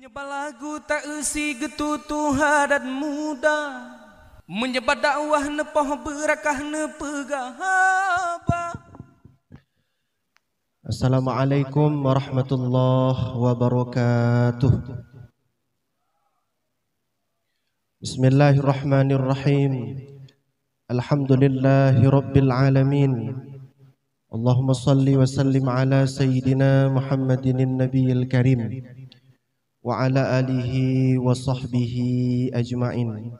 Menyebar lagu tak isi getutuha dan muda, menyebar dakwah nepoh berakah nepegahaba. Assalamualaikum warahmatullahi wabarakatuh. Bismillahirrahmanirrahim. Alhamdulillahi rabbil alamin. Allahumma salli wa sallim ala sayyidina Muhammadin nabiyil karim wa ala alihi wa sahbihi ajma'in.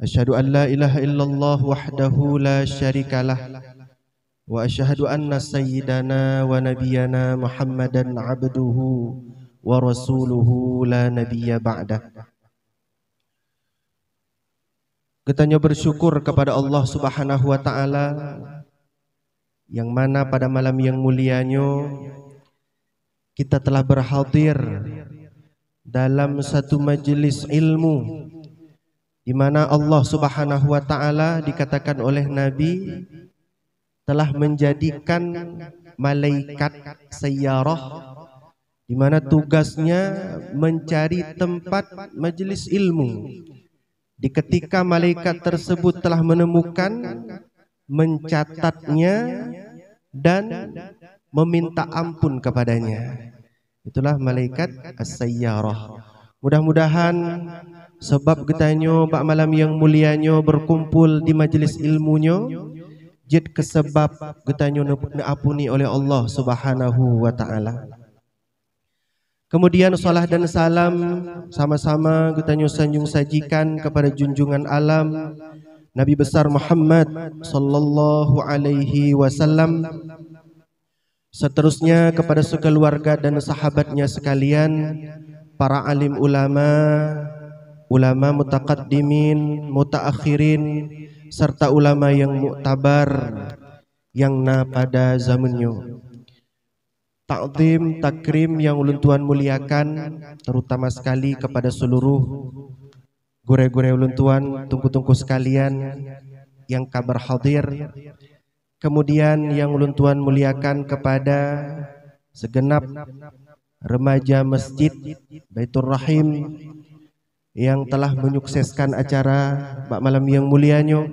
Asyhadu an la ilaha illallah wahdahu la syarikalah wa asyhadu anna sayyidana wa nabiyyana Muhammadan abduhu wa rasuluhu la nabiyya ba'dah. Kita bersyukur kepada Allah Subhanahu wa taala yang mana pada malam yang mulianya kita telah berhadir dalam satu majelis ilmu di mana Allah Subhanahu wa taala dikatakan oleh Nabi telah menjadikan malaikat sayyarah di mana tugasnya mencari tempat majelis ilmu. Di ketika malaikat tersebut telah menemukan, mencatatnya dan meminta ampun kepadanya. Itulah malaikat as-sayyarah. Mudah-mudahan sebab getanyo bak malam yang mulianyo berkumpul di majelis ilmunyo, jid kesebab getanyo diampuni oleh Allah Subhanahu wa taala. Kemudian salat dan salam sama-sama getanyo sanjung sajikan kepada junjungan alam Nabi besar Muhammad sallallahu alaihi wasallam, seterusnya kepada sekeluarga dan sahabatnya sekalian, para alim ulama, ulama mutaqaddimin, mutaakhirin, serta ulama yang muktabar yang na pada zamannya. Ta'zim, takrim yang ulun tuan muliakan, terutama sekali kepada seluruh gure-gure ulun tuan, tungku-tungku sekalian yang kabar hadir. Kemudian yang ulun tuan muliakan kepada segenap remaja masjid Baitur Rahim yang telah menyukseskan acara bak malam yang mulianya.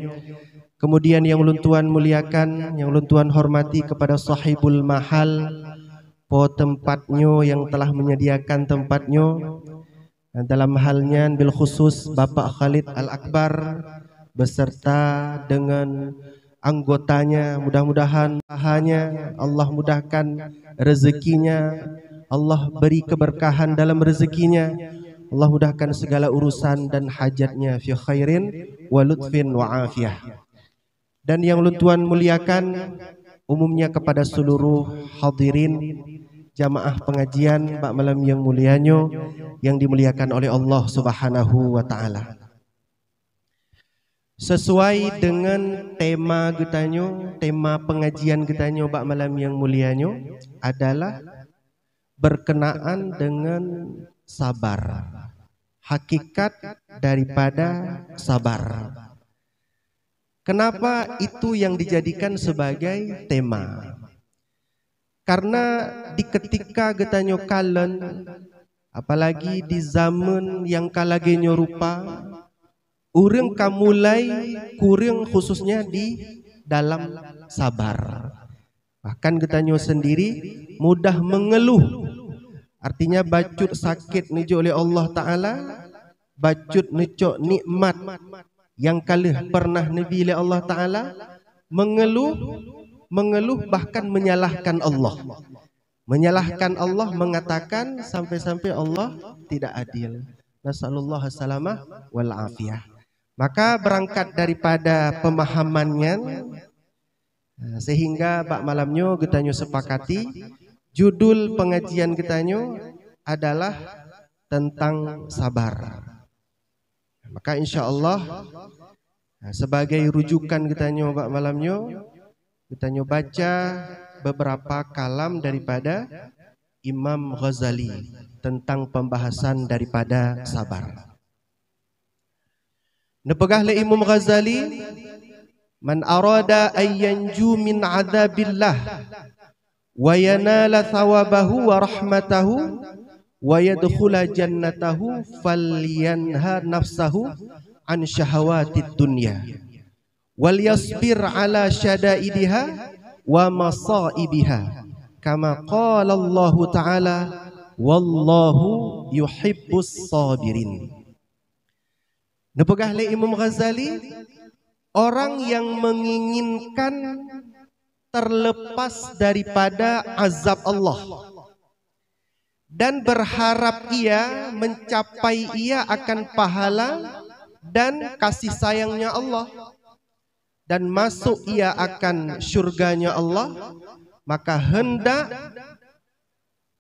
Kemudian yang ulun tuan muliakan, yang ulun tuan hormati kepada sahibul mahal, po tempatnya yang telah menyediakan tempatnya, dalam halnya bil khusus Bapak Khalid Al-Akbar beserta dengan anggotanya. Mudah-mudahan hanya Allah mudahkan rezekinya, Allah beri keberkahan dalam rezekinya, Allah mudahkan segala urusan dan hajatnya fi khairin wa lutfin wa afiyah. Dan yang ulun tuan muliakan umumnya kepada seluruh hadirin jamaah pengajian bak malam yang mulianyo yang dimuliakan oleh Allah Subhanahu wa taala. Sesuai dengan tema getanyo, tema pengajian getanyo bak malam yang mulianyo adalah berkenaan dengan sabar. Hakikat daripada sabar. Kenapa itu yang dijadikan sebagai tema? Karena di ketika getanyo kalen, apalagi di zaman yang kalagenyo rupa, urang kamulai kurang khususnya di dalam sabar. Bahkan getanyo sendiri mudah mengeluh. Artinya bacut sakit nijo oleh Allah Ta'ala, bacut necok nikmat yang kalih pernah nabi oleh Allah Ta'ala, mengeluh bahkan menyalahkan Allah. Menyalahkan Allah, mengatakan sampai-sampai Allah tidak adil. Nasallallahu salamah wal afiyah. Maka berangkat daripada pemahamannya, sehingga bak malamnya getanyo sepakati judul pengajian getanyo adalah tentang sabar. Maka insya-Allah sebagai rujukan getanyo bak malamnya, getanyo baca beberapa kalam daripada Imam Ghazali tentang pembahasan daripada sabar. Nepegah le Imam Ghazali, man arada ayyanju min adzabillah wa yanala thawabahu wa rahmatahu wa yadkhula jannatahu falyanha nafsahu an syahawatid dunya wal yasbir ala syadaidiha wa masaibiha kama qala Allah Ta'ala wallahu yuhibbus sabirin. Nepegah le Imam Ghazali, orang yang menginginkan terlepas daripada azab Allah dan berharap ia mencapai ia akan pahala dan kasih sayangnya Allah dan masuk ia akan syurganya Allah, maka hendak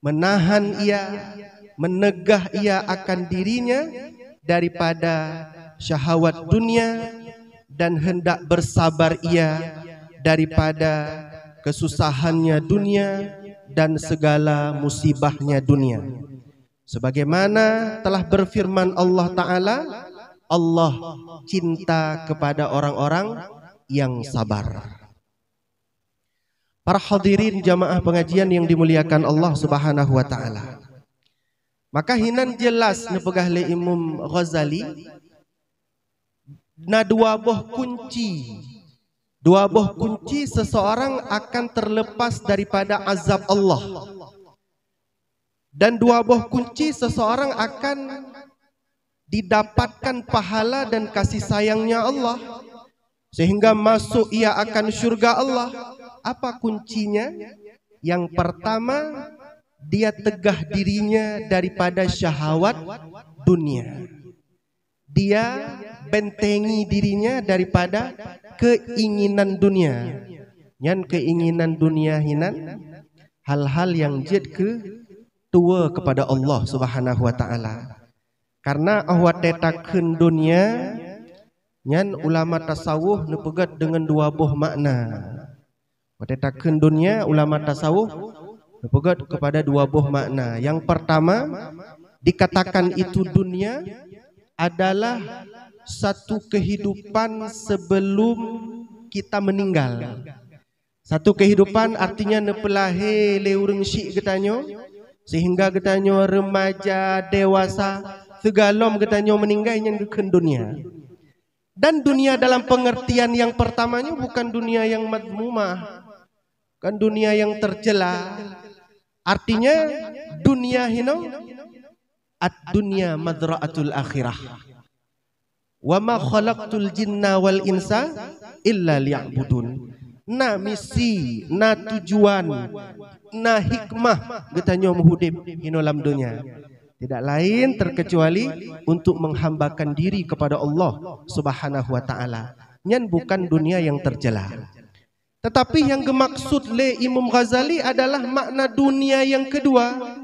menahan ia, menegah ia akan dirinya daripada syahwat dunia dan hendak bersabar ia daripada kesusahannya dunia dan segala musibahnya dunia. Sebagaimana telah berfirman Allah Ta'ala, Allah cinta kepada orang-orang yang sabar. Para hadirin jamaah pengajian yang dimuliakan Allah Subhanahu wa Ta'ala, maka hinan jelas nepegah le Imam Ghazali na dua buah kunci seseorang akan terlepas daripada azab Allah, dan dua buah kunci seseorang akan didapatkan pahala dan kasih sayangnya Allah sehingga masuk ia akan syurga Allah. Apa kuncinya? Yang pertama, dia tegah dirinya daripada syahwat dunia. Dia bentengi dirinya daripada keinginan dunia. Yang keinginan dunia hinan hal-hal yang jid ke tua kepada Allah Subhanahu wa Ta'ala. Karena awak tetakeun dunia, nyan ulama tasawuf nepegat dengan dua buah makna. Tetakeun dunia, ulama tasawuf nepegat kepada dua buah makna. Yang pertama, dikatakan itu dunia adalah satu kehidupan sebelum kita meninggal. Satu kehidupan artinya nepelahe leureng syik getanyo, sehingga getanyo remaja, dewasa, segalom getanyo meninggal yang dikeun dunia. Dan dunia dalam pengertian yang pertamanya bukan dunia yang madmumah, kan dunia yang tercela. Artinya dunia hino ad-dunya madra'atul akhirah. Wa ma khalaqtul jinna wal insa illa liya'budun. Na misi, na tujuan, na hikmah getanyo menghudip hino lam dunia. Tidak lain terkecuali untuk menghambakan diri kepada Allah Subhanahu wa Ta'ala. Nyan bukan dunia yang tercela. Tetapi yang dimaksud le Imam Ghazali adalah makna dunia yang kedua.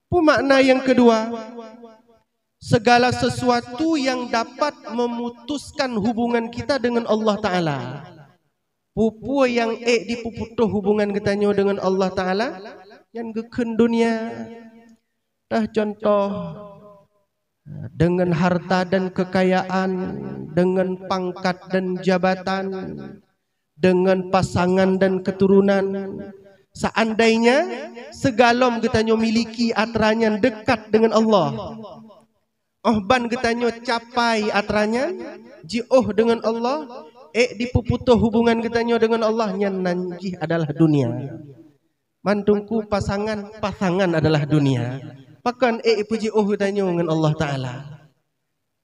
Makna yang kedua, segala sesuatu yang dapat memutuskan hubungan kita dengan Allah Ta'ala. Pupu yang dipuputuh hubungan kita dengan Allah Ta'ala, yang geken dunia. Dah contoh, dengan harta dan kekayaan, dengan pangkat dan jabatan, dengan pasangan dan keturunan. Seandainya segalom getanyo miliki atranya dekat dengan Allah, ban getanyo capai atranya jioh dengan Allah, dipuputuh hubungan getanyo dengan Allah, nyan nanji adalah dunia. Mantungku pasangan adalah dunia. Pakan pujioh getanyo dengan Allah Ta'ala.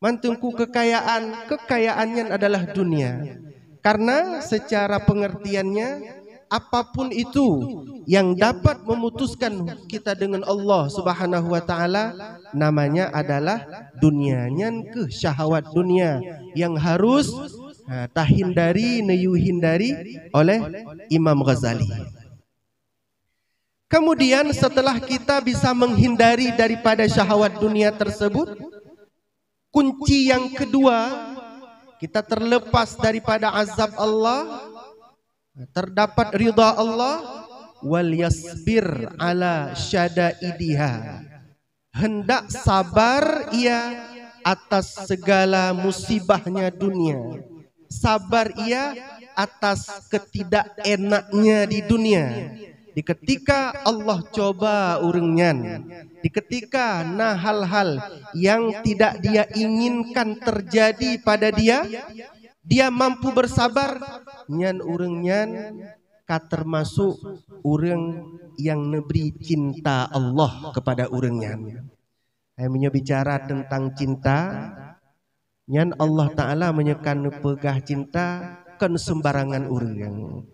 Mantungku kekayaannya adalah dunia. Karena secara pengertiannya, apapun itu yang dapat memutuskan kita dengan Allah Subhanahu wa Ta'ala, namanya adalah dunia. Nyan ke syahwat dunia yang harus tahindari, neyuhindari oleh Imam Ghazali. Kemudian setelah kita bisa menghindari daripada syahwat dunia tersebut, kunci yang kedua, kita terlepas daripada azab Allah, terdapat ridha Allah, wal yasbir ala syadaidiha. Hendak sabar ia atas segala musibahnya dunia. Sabar ia atas ketidakenaknya di dunia. di ketika Allah coba urangnya, di ketika nah hal-hal yang tidak dia inginkan terjadi pada dia, dia mampu bersabar, nyan urangnya termasuk orang yang neberi cinta Allah kepada urangnya. Saya bicara tentang cinta, nyan Allah Ta'ala menyekan pegah cinta kan sembarangan urang.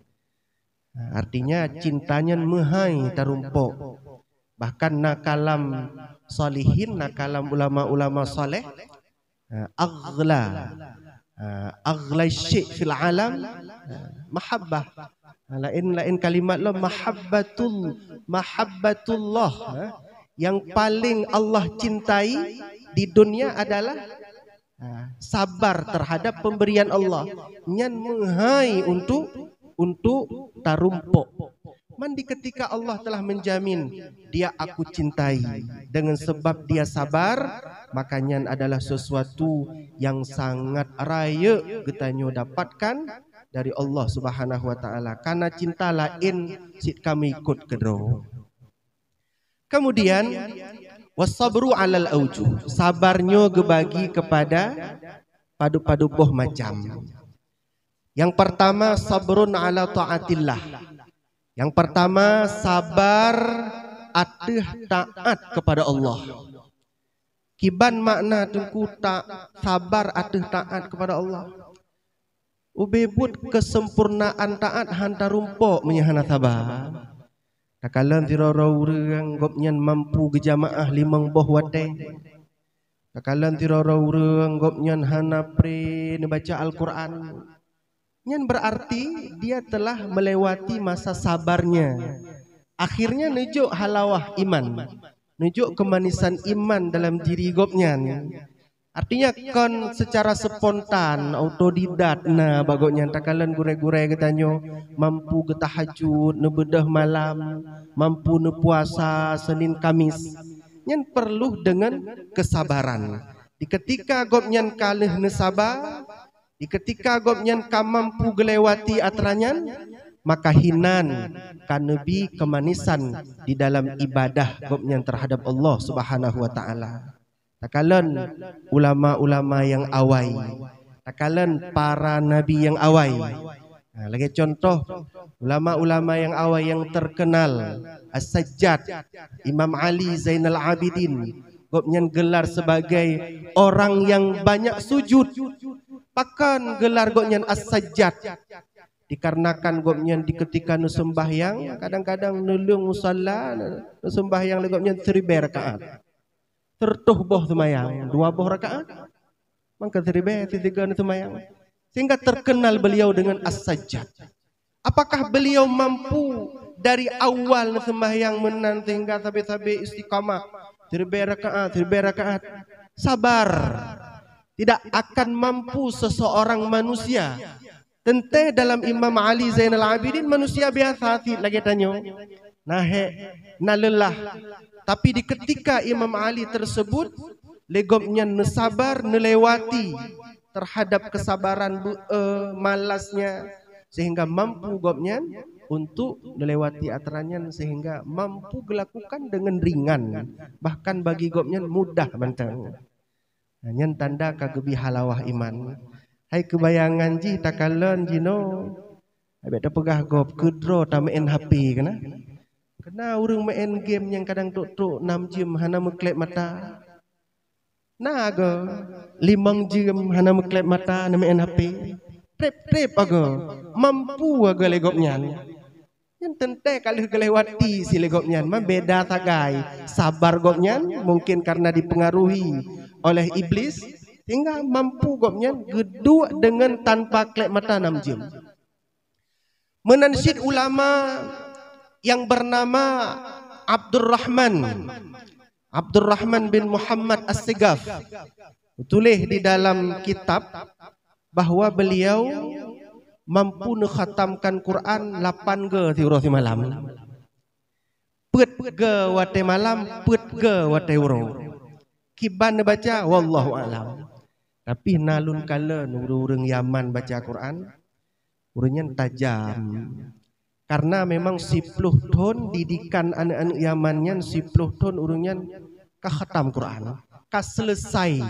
Artinya cintanya mehai tarumpok. Bahkan nakalam salihin, nakalam ulama-ulama saleh, aghla syai' fil alam mahabbah. Lain kalimat lo mahabbatullah. Yang paling Allah cintai di dunia adalah sabar terhadap pemberian Allah. Nyan menghai untuk tarumpok. Mandi ketika Allah telah menjamin dia aku cintai, dengan sebab dia sabar, makanya adalah sesuatu yang sangat raya getanyo dapatkan dari Allah Subhanahu wa taala. Karena cinta lain sit kami ikut kedro. Kemudian wasabru alal aujuh, sabarnya gebagi kepada padu-padu boh macam. Yang pertama sabrun ala taatillah. Yang pertama sabar ateh taat kepada Allah. Kiban makna tungku tak sabar ateh taat kepada Allah. Ubebut kesempurnaan taat hantar rumpok menyahana sabar. Takalan tirara urang gopnyan mampu gejamaah limang boh wate. Takalan tirara urang gopnyan hana pre baca Al-Quran. Yang berarti dia telah melewati masa sabarnya. Akhirnya nujuk halawah iman, nujuk kemanisan iman dalam diri gopnya. Artinya kon secara spontan, autodidat na bagoknya. Takalan gure-gure ketanyo mampu getahajud, nebedah malam, mampu nepuasa Senin Kamis. Yang perlu dengan kesabaran. Di ketika gopnya kalih nesabar, di ketika gopnyan mampu gelewati atranyan, maka hinan kanebi kemanisan di dalam ibadah gopnyan terhadap Allah Subhanahu wa taala. Takalan ulama-ulama yang awai, takalan para nabi yang awai. Nah, lagi contoh ulama-ulama yang awai yang terkenal, As-Sajjad, Imam Ali Zainal Abidin, gopnyan gelar sebagai orang yang banyak sujud. Pakan gelar gopnyan As-Sajjad dikarenakan gopnyan di ketika nusembahyang kadang-kadang nulung musalla nusembahyang gopnyan 1000 rakaat. Tertuh boh semayang 2 boh rakaat. Maka 1000 3 semayang. Sehingga terkenal beliau dengan As-Sajjad. Apakah beliau mampu dari awal sembahyang menan hingga sampai istiqamah 1000 rakaat 1000 rakaat? Sabar. Tidak akan mampu seseorang manusia. Tente dalam Imam Ali Zainal Abidin manusia biasa lagi tanyo. Nalelah. Tapi di ketika Imam Ali tersebut legopnya nesabar nelewati terhadap kesabaran malasnya sehingga mampu gopnya untuk melewati aturannya sehingga mampu dilakukan dengan ringan, bahkan bagi gopnya mudah bantang. Nyan tanda kagebi halawah iman. Hai kebayangan ji takalon jino. Abek dah pegah gop kedro ta main HP kana. Kena urang main game yang kadang tok-tok 6 jam hana meklep mata. Naga 5 jam hana meklep mata na main HP. Trep-trep aga. Mampu aga legopnya. Yang tente kalau kelewati si legopnya mah beda tagai. Sabar gopnya mungkin karena dipengaruhi oleh iblis hingga mampu gopnya gedua dengan tanpa klep mata 6 jam. Menansyid ulama yang bernama Abdurrahman bin Muhammad As-Sigaf tulis di dalam kitab bahwa beliau mampu mengkhatamkan Quran 8 ge tiurah malam. Pet ge wate malam, pet ge wate uro. Kiban baca wallahu alam. Tapi nalun kala urang Yaman baca Quran, urangnya tajam. Karena memang 10 tahun didikan anak-anak Yamannya 10 tahun urungnya khatam Quran. Selesai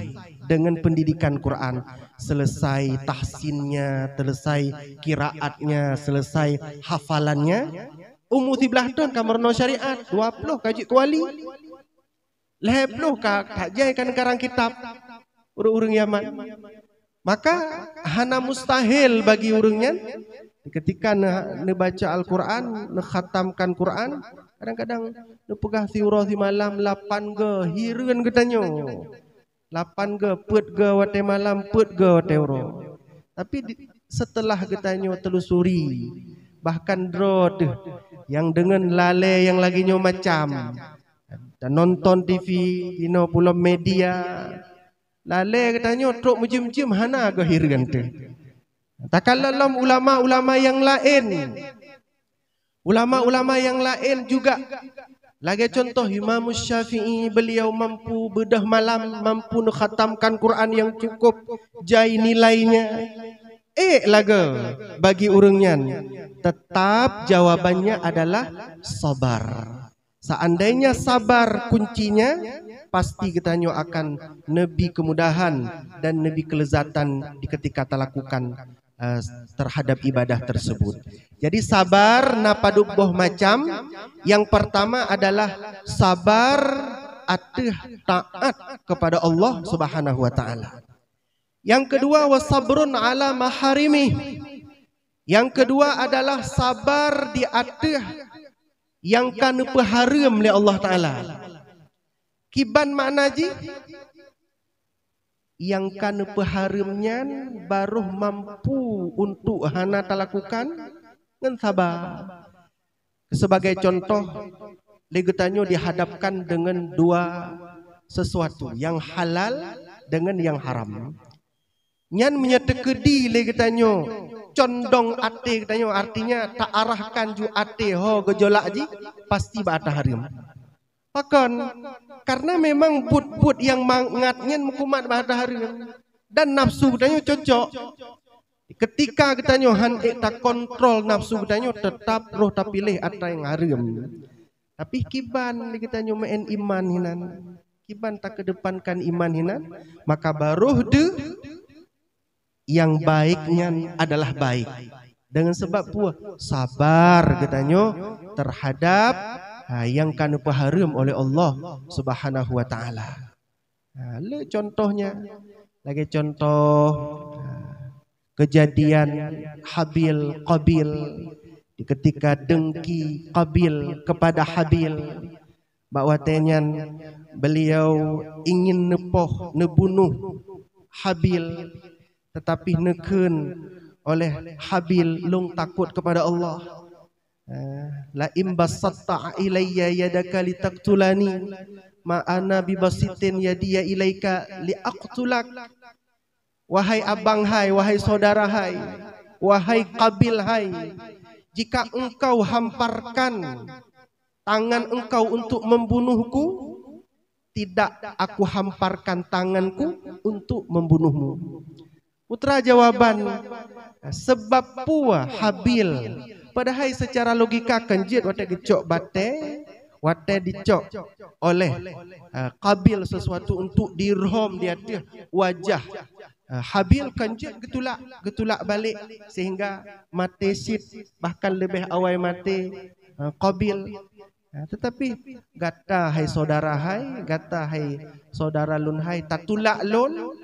dengan pendidikan Quran, selesai tahsinnya, selesai kiraatnya, selesai hafalannya. Umur 13 tahun kamarno syariat, 20 kaji kuali. 10 kajai kan karang kitab urung Yaman. Maka hana mustahil bagi urungnya ketika baca Al-Quran, khatamkan Quran, kadang-kadang nepegah siurah si malam 8 ge hireun getanyo 8 ge put ge wate malam put ge wate uro. Tapi setelah getanyo telusuri bahkan drod yang dengan lale yang lagi nyo macam dan nonton TV dino pula media lale getanyo truk mujem-mujem hana ge hireun teh. Takallalam ulama-ulama yang lain. Ulama-ulama yang lain juga. Lagi contoh Imam Syafi'i, beliau mampu bedah malam, mampu khatamkan Quran yang cukup jai nilainya. Lagi bagi urungnya. Tetap jawabannya adalah sabar. Seandainya sabar kuncinya, pasti kita akan nebi kemudahan dan nebi kelezatan di ketika kita lakukan terhadap ibadah tersebut. Jadi sabar napaduk boh macam. Yang pertama adalah sabar atih taat kepada Allah Subhanahu wa taala. Yang kedua wasabrun ala maharimi. Yang kedua adalah sabar di atih yang kan peharam oleh Allah taala. Kiban makna ji yang kan peharamnya baru mampu untuk hana lakukan dengan sabar. Sebagai contoh, legetanyo dihadapkan dengan dua sesuatu, yang halal dengan yang haram. Nyan menyetekedi legetanyo condong ate getanyo, artinya tak arahkan ju ate ho gejolak ji pasti bata haram. Pakon karena memang but-but yang mangatnya mukumat bahari dan nafsu getanyo cocok. Ketika getanyo handek tak kontrol nafsu getanyo tetap roh tak pilih atau yang haram. Tapi kiban getanyo main iman hinan, kiban tak kedepankan iman hinan, maka baruh de yang baiknya adalah baik. Dengan sebab puah sabar getanyo terhadap yang kan haram oleh Allah Subhanahu wa taala. Le contohnya lagi contoh kejadian Habil Qabil ketika dengki Qabil kepada Habil bahwa tenyan beliau ingin nebunuh Habil tetapi neken oleh Habil lung takut kepada Allah. La imbasatta ilayya yadaka litaqtulani ma ana bibasitin yadiya ilaika liaqtulak. Wahai abang hai, wahai saudara hai, wahai Qabil hai, jika engkau hamparkan tangan engkau untuk membunuhku, tidak aku hamparkan tanganku untuk membunuhmu. Putra jawaban, sebab puah Habil padahal secara logika kenjit wate gecok bate, wate dicok oleh Qabil sesuatu untuk dirhom di atas wajah Habil kenjit getulak balik sehingga mati sid bahkan lebih awal mati Qabil. Tetapi gata hai saudara hai, gata hai saudara lun hai, tatulak lun,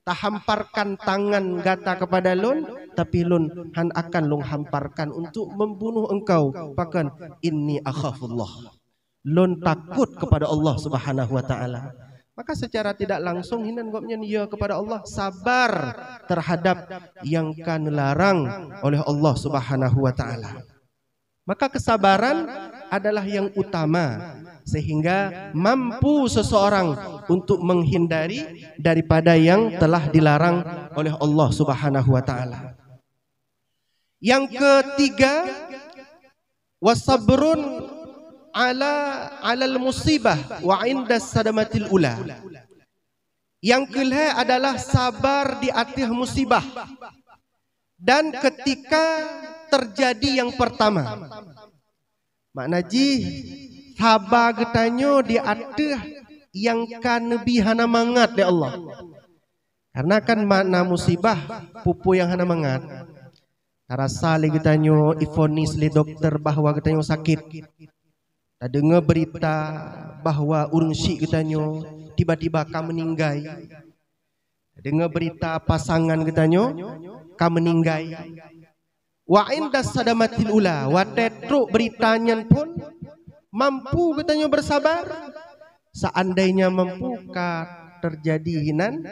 tahamparkan tangan gata kepada lun, tapi lun han akan lung hamparkan untuk membunuh engkau. Pakan inni akhafullah. Lun takut kepada Allah Subhanahu wa taala. Maka secara tidak langsung hinan gopnya ya kepada Allah, sabar terhadap yang kan larang oleh Allah Subhanahu wa taala. Maka kesabaran adalah yang utama sehingga mampu seseorang untuk menghindari daripada yang telah dilarang oleh Allah Subhanahu wa taala. Yang ketiga, wasabrun alal musibah wa inda sadamatil ula. Yang kelima adalah sabar di atas musibah. Dan ketika terjadi yang pertama, makna ji sabar getanyo di atas yang kan lebih hana mangat ya Allah. Karena kan makna musibah pupu yang hana mangat. Rasa li getanyo ifonis li dokter bahwa getanyo sakit. Tak dengar berita bahwa urang syik getanyo tiba-tiba kam meninggai. Dengar berita pasangan getanyo kam meninggai. Wa inda sadamatil ula wa tetruk beritanya pun mampu getanyo bersabar. Seandainya mampu terjadi hinan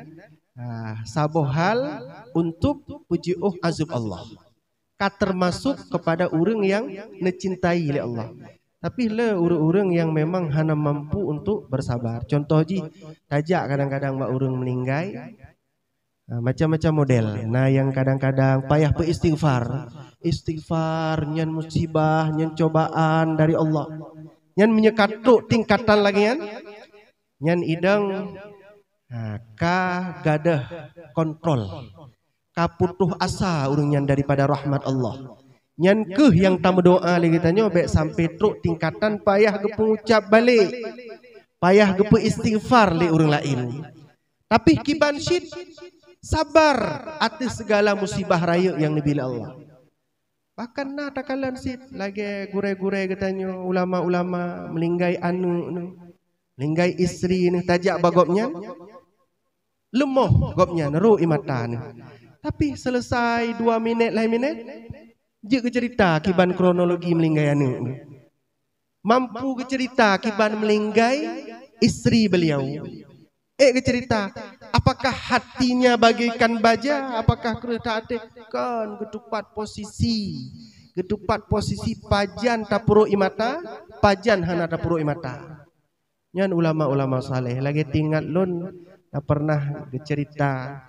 saboh hal untuk puji'uh azab Allah. Termasuk kepada orang yang mencintai oleh Allah. Tapi le orang-orang yang memang hana mampu untuk bersabar. Contoh ji, tajak kadang-kadang mbak orang meninggai, macam-macam model. Nah yang kadang-kadang payah beristighfar, istighfar, nyan musibah, nyan cobaan dari Allah, nyan menyekatuk tingkatan lagi nyan idang, ka gadah kontrol, ka putuh asa orang nyan daripada rahmat Allah. Nyan keh yang tamu doa lagi tanya baik sampai truk tingkatan payah ge pengucap balik, payah ge istighfar li orang lain. Tapi kiban syid sabar atas segala musibah raya yang dibila Allah. Bahkan na takalan syid lagi gure-gure katanya ulama-ulama melinggai anu, melinggai isteri ni tajak bagopnya, lemah gopnya neru imata ni. Tapi selesai 2 minit lain minit je ke cerita kiban kronologi melinggai anu. Mampu ke cerita kiban melinggai isteri beliau. Ke cerita apakah hatinya bagaikan baja, apakah kereta hati kan ketupat posisi pajan tapuro imata, pajan hana tapuro imata. Nyan ulama-ulama saleh lagi tinggal lun tak pernah bercerita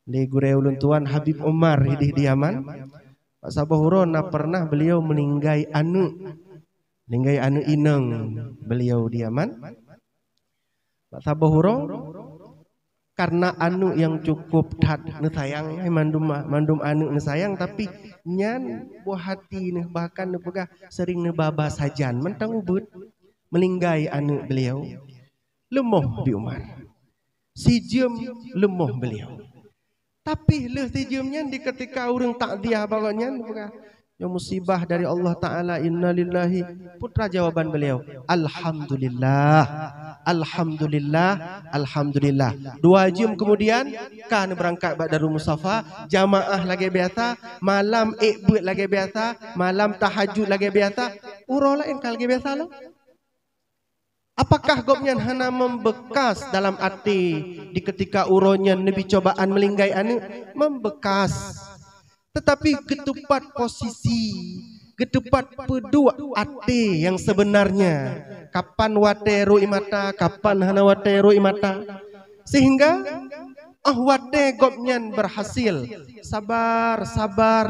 le gure ulun tuan Habib Umar hidih di Yaman. Pak Sabahuro na pernah beliau meninggai anu ineng beliau di Yaman. Pak Sabahuro karena anu yang cukup tat sayang mandum anu sayang tapi nyan buah hati nih bahkan nepegah sering nebaba sajan mentang ubud meninggai anu beliau lemah di Umar si jem lemah beliau. Tapi leh tijumnya di ketika orang takziah bagonya yang musibah dari Allah Ta'ala innalillahi putra jawaban beliau alhamdulillah alhamdulillah alhamdulillah. 2 jam kemudian kan berangkat dari Mustafa jamaah lagi biasa malam ikbut lagi biasa malam tahajud lagi biasa urang lain kal lagi biasa lo. Apakah gopnya hana membekas dalam hati di ketika uronya nabi cobaan melinggai anu membekas. Tetapi ketupat posisi, ketupat pedua hati yang sebenarnya. Kapan wateru imata, kapan hana wateru imata. Sehingga wate gopnya berhasil. Sabar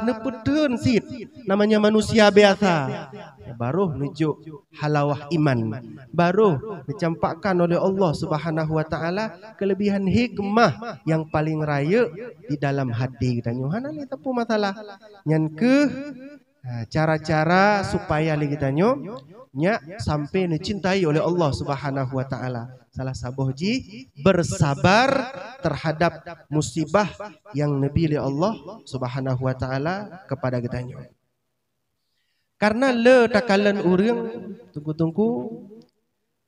nepedun sit. Namanya manusia biasa. Baru nujuk halawah iman, baru dicampakkan oleh Allah Subhanahu wa taala kelebihan hikmah yang paling raya di dalam hati kita. Yohana ni tapu masalah nyan ke cara-cara supaya kita nya sampai dicintai oleh Allah Subhanahu wa taala. Salah sabuh ji bersabar terhadap musibah yang nabi oleh Allah Subhanahu wa taala kepada kita. Karena le takalan urang tunggu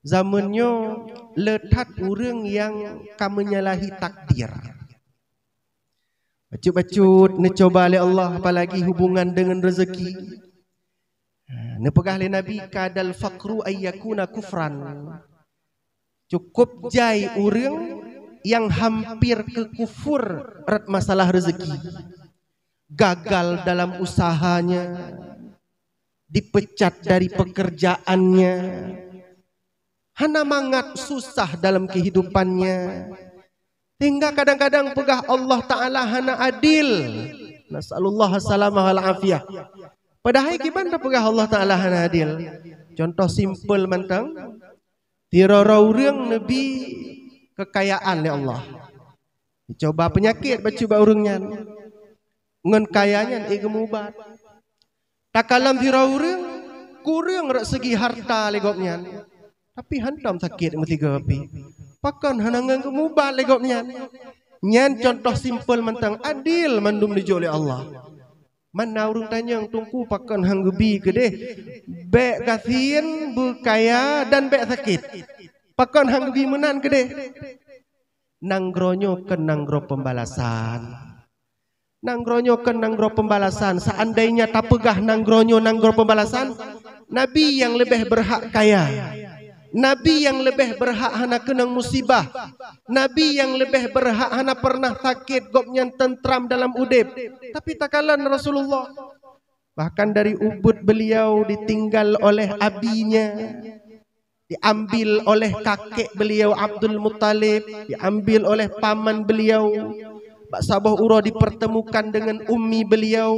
zamannya letat urang yang menyalahi takdir. Bacut-bacut ne coba oleh Allah apalagi hubungan dengan rezeki. Ne pegah le Nabi kadal faqru ayyakuna kufran. Cukup jai urang yang hampir ke kufur rat masalah rezeki. Gagal dalam usahanya, dipecat dari pekerjaannya, hana mangat susah dalam kehidupannya, hingga kadang-kadang pegah Allah Ta'ala hana adil. Nasallallahu salamah wal afiyah. Padahal gimana pegah Allah Ta'ala hana adil? Contoh simpel mantang, tirara urang nabi kekayaan oleh Allah. Dicoba penyakit bacuba urangnya. ngan kayanya gemubat. Takalam firaureung kurang rak segi harta legopnya. Tapi hantam sakit mesti gapi. Pakan hanangan gemubat legopnya. Nyan contoh simpel mentang adil mandum dijo oleh Allah. Mana urang tanyang tungku pakan hang gebi ke deh. Bek kasin berkaya dan bek sakit. Pakan hang gebi menan ke deh. Nanggronyo ke nanggro pembalasan. Nanggronyo ke nanggro pembalasan. Seandainya tak pegah nanggronyo nanggro pembalasan, Nabi yang lebih berhak kaya. Nabi yang lebih berhak hana kenang musibah. Nabi yang lebih berhak hana pernah sakit gopnya tentram dalam udip. Tapi takalan Rasulullah. Bahkan dari Ubud beliau ditinggal oleh abinya. Diambil oleh kakek beliau Abdul Muttalib. Diambil oleh paman beliau. Bak Sabah Uro dipertemukan dengan ummi beliau.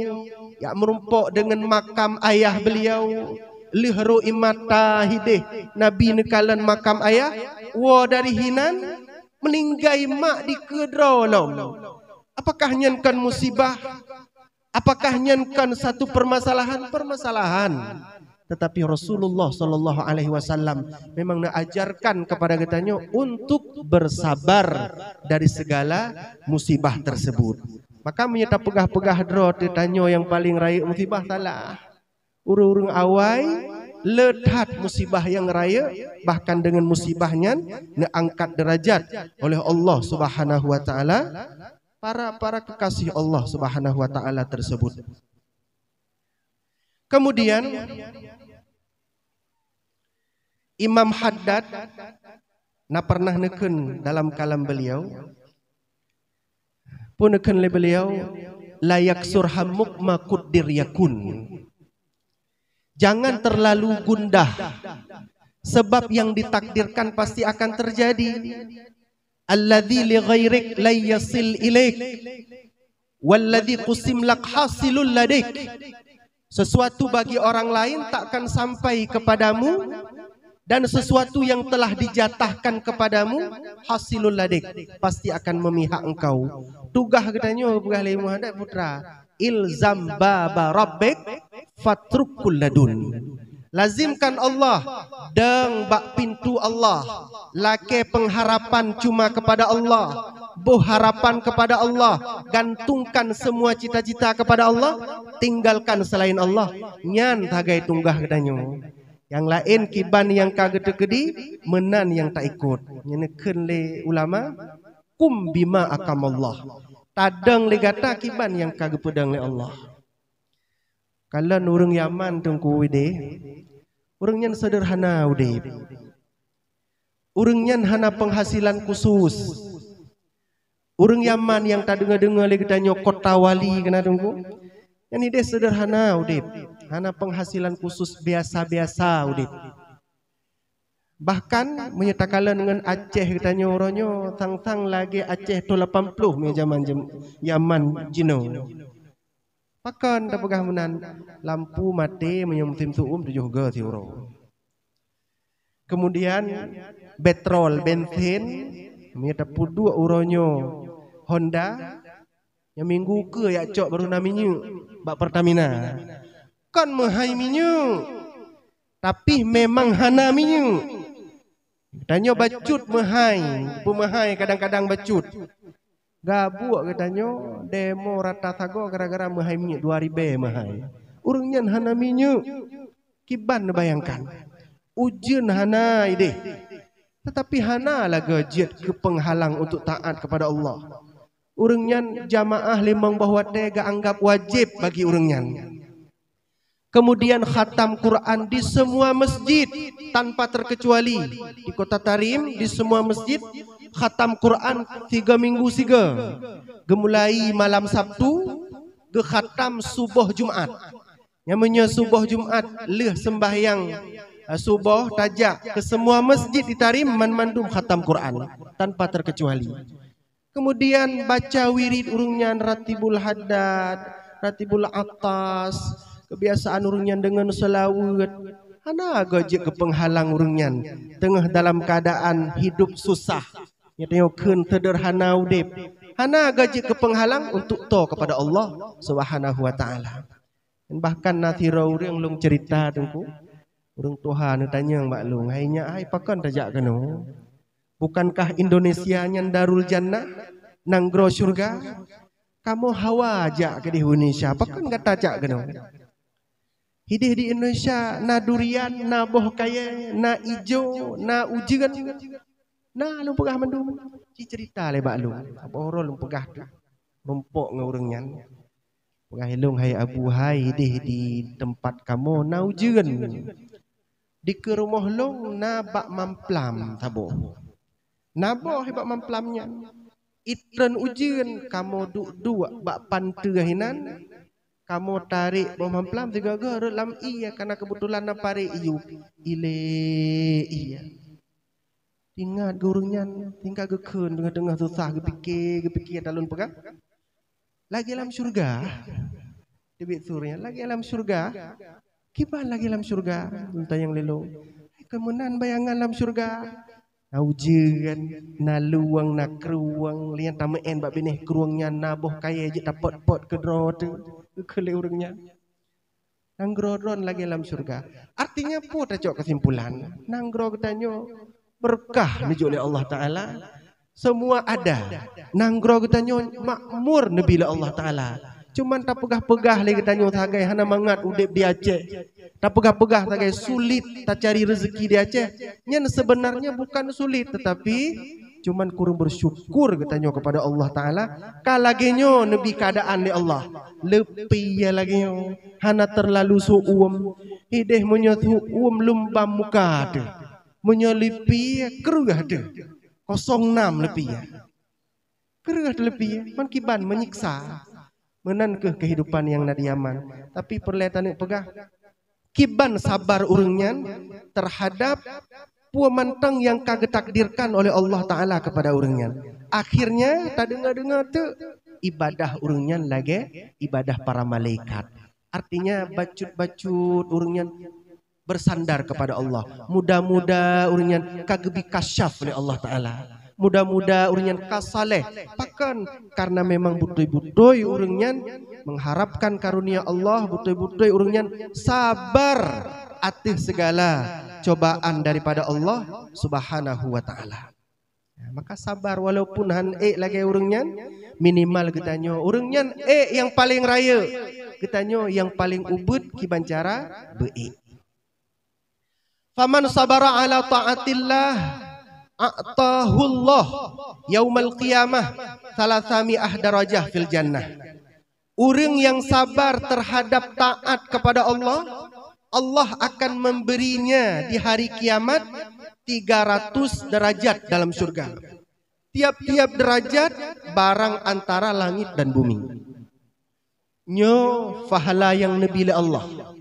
Yang merumpuk dengan makam ayah beliau. Lihru imata hideh Nabi nekalan makam ayah. Wa dari hinan meninggai mak di kedrolong. Apakah nyankan musibah? Apakah nyankan satu permasalahan? Permasalahan. Tetapi Rasulullah sallallahu alaihi wasallam memang mengajarkan kepada kitanya untuk bersabar dari segala musibah tersebut. Maka menyata pegah-pegah dro ditanya yang paling raya musibah salah. Urung-urung awai ledat musibah yang raya, bahkan dengan musibahnya diangkat derajat oleh Allah Subhanahu wa taala para kekasih Allah Subhanahu wa taala tersebut. Kemudian Imam Haddad pernah neken dalam kalam beliau pun neken le beliau layak surhamuk makudir yakun. Jangan terlalu gundah, sebab yang ditakdirkan pasti akan terjadi. Alladzi li ghairik la yasil ilaik walladzi qusim lak hasilul ladaik. Sesuatu bagi orang lain takkan sampai kepadamu, dan sesuatu yang telah dijatahkan kepadamu hasilul ladaik, pasti akan memihak engkau. Tugah katanya pegah le Muhammad putra, ilzam baba rabbik fatrukul ladun. Lazimkan Allah deng bak pintu Allah. Lake pengharapan cuma kepada Allah. Boh harapan kepada Allah. Gantungkan semua cita-cita kepada Allah. Tinggalkan selain Allah. Nyan tagai tunggah katanya. Yang lain kiban yang kagede-gede menan yang tak ikut. Nyeneken le ulama kum bima akamallah. Tadang le gata kiban yang kagepedang le Allah. Kalau orang Yaman tungku ide, orangnya sederhana ude. Orangnya hana penghasilan khusus. Orang Yaman yang tak dengar-dengar lagi tanya kota wali kena tunggu. Yang ide sederhana ude. Hana penghasilan khusus biasa-biasa ude. Bahkan menyatakan dengan Aceh katanya orangnya tang-tang lagi Aceh tu 80 zaman Yaman Jino. Pakan tak pegah menan lampu mati menyemtim tuum tujuh ge tiuro. Kemudian petrol bensin menyata dua uronyo Honda yang minggu ke ya cok baru naminya bak Pertamina. Kan mahai minyu. Tapi memang hana minyu. Tanya bacut mahai, pemahai kadang-kadang bacut. Gabuk katanya demo rata sago gara-gara mahai minyak 2000 mahai. Urangnya hana minyak. Kiban bayangkan. Ujian hana ide. Tetapi hana lah gajet ke penghalang untuk taat kepada Allah. Urangnya jamaah limang bahwa tega anggap wajib bagi urangnya. Kemudian khatam Quran di semua masjid tanpa terkecuali. Di Kota Tarim di semua masjid khatam Quran 3 minggu siga. Gemulai malam Sabtu ke khatam subuh Jumat. Namanya subuh Jumat leh sembahyang subuh tajak ke semua masjid di Tarim mandum khatam Quran tanpa terkecuali. Kemudian baca wirid urungnya Ratibul Haddad, Ratibul Atas, kebiasaan urungnya dengan selawat. Hana gajik ke penghalang urungnya tengah dalam keadaan hidup susah. Nyatanya kun sederhana udip. hana gaji ke penghalang untuk to kepada Allah Subhanahu wa taala. Bahkan nathira urang long cerita tungku. Urang Tuhan tanya mbak long, hainya ai pakan tajak keno. Bukankah Indonesia nyan darul jannah nanggro surga? Kamu hawa ajak ke di Indonesia, pakan kata tajak keno. Hidih di Indonesia na durian, na boh kaya, na ijo, na ujian. Nah, lu pegah mendung. Cerita le bak lu. Apa orang lu pegah tu. Rompok ngurangnya. Pegah hilung hai abu hai hidih di tempat kamu na ujian. Di ke rumah lu na bak mamplam tabo. Na boh bak mamplamnya. Itren ujian kamu dua bak pantuhinan. Kamu tarik bawah mamplam tiga gara lam iya karena kebetulan na pare iu ile iya. Ingat gurunya tinggal gekun dengan susah gepikir dalun pegang. Lagi alam surga. Debit surya lagi alam surga. Kiban lagi alam surga. Entah yang lelo. Kemunan bayangan alam surga. Na ujian, na luang, na keruang, lian tamaen bak benih keruangnya na boh kaya je dapat pot kedro tu. Kele urangnya. Nanggrodron lagi dalam surga. Artinya apa tajok kesimpulan? Nanggro katanya berkah menuju oleh Allah Ta'ala. Semua ada. Nanggro katanya makmur nabi Allah Ta'ala. Cuman tak pegah-pegah lagi katanya sagai hana mangat udip di Aceh. Tak pegah-pegah sagai sulit tak cari rezeki di Aceh. Yang sebenarnya bukan sulit tetapi cuman kurang bersyukur katanya kepada Allah Ta'ala. Kalaginyo nabi keadaan di Allah. Lepi ya lagi hana terlalu suum. Hidih menyuum lumbam muka ada. Menyelipi kerugah ada. 06 lebih ya. Kerugah lebih ya. Man kiban menyiksa. Menan ke kehidupan yang nadiaman. Tapi perlihatan yang pegah. Kiban sabar urungnya terhadap puamantang yang kagak takdirkan oleh Allah Ta'ala kepada urungnya. Akhirnya tak dengar-dengar tu ibadah urungnya lagi ibadah para malaikat. Artinya bacut-bacut urungnya bersandar kepada Allah. Mudah-mudah urungnya kagak dikasyaf oleh Allah Ta'ala. Mudah-mudah urungnya kasaleh. Pakan karena memang butuh-butuh urungnya mengharapkan karunia Allah, butuh-butuh urungnya sabar atas segala cobaan daripada Allah Subhanahu wa Ta'ala. Ya, maka sabar walaupun han lagi urungnya minimal kitanya urungnya yang paling raya kitanya yang paling ubud kibancara be. Faman sabara ala ta'atillah a'tahullah yaumal qiyamah 300 darajah fil jannah. Urang yang sabar terhadap taat kepada Allah, Allah akan memberinya di hari kiamat 300 derajat dalam surga. Tiap-tiap derajat barang antara langit dan bumi. Nyo fahala yang nabi Allah.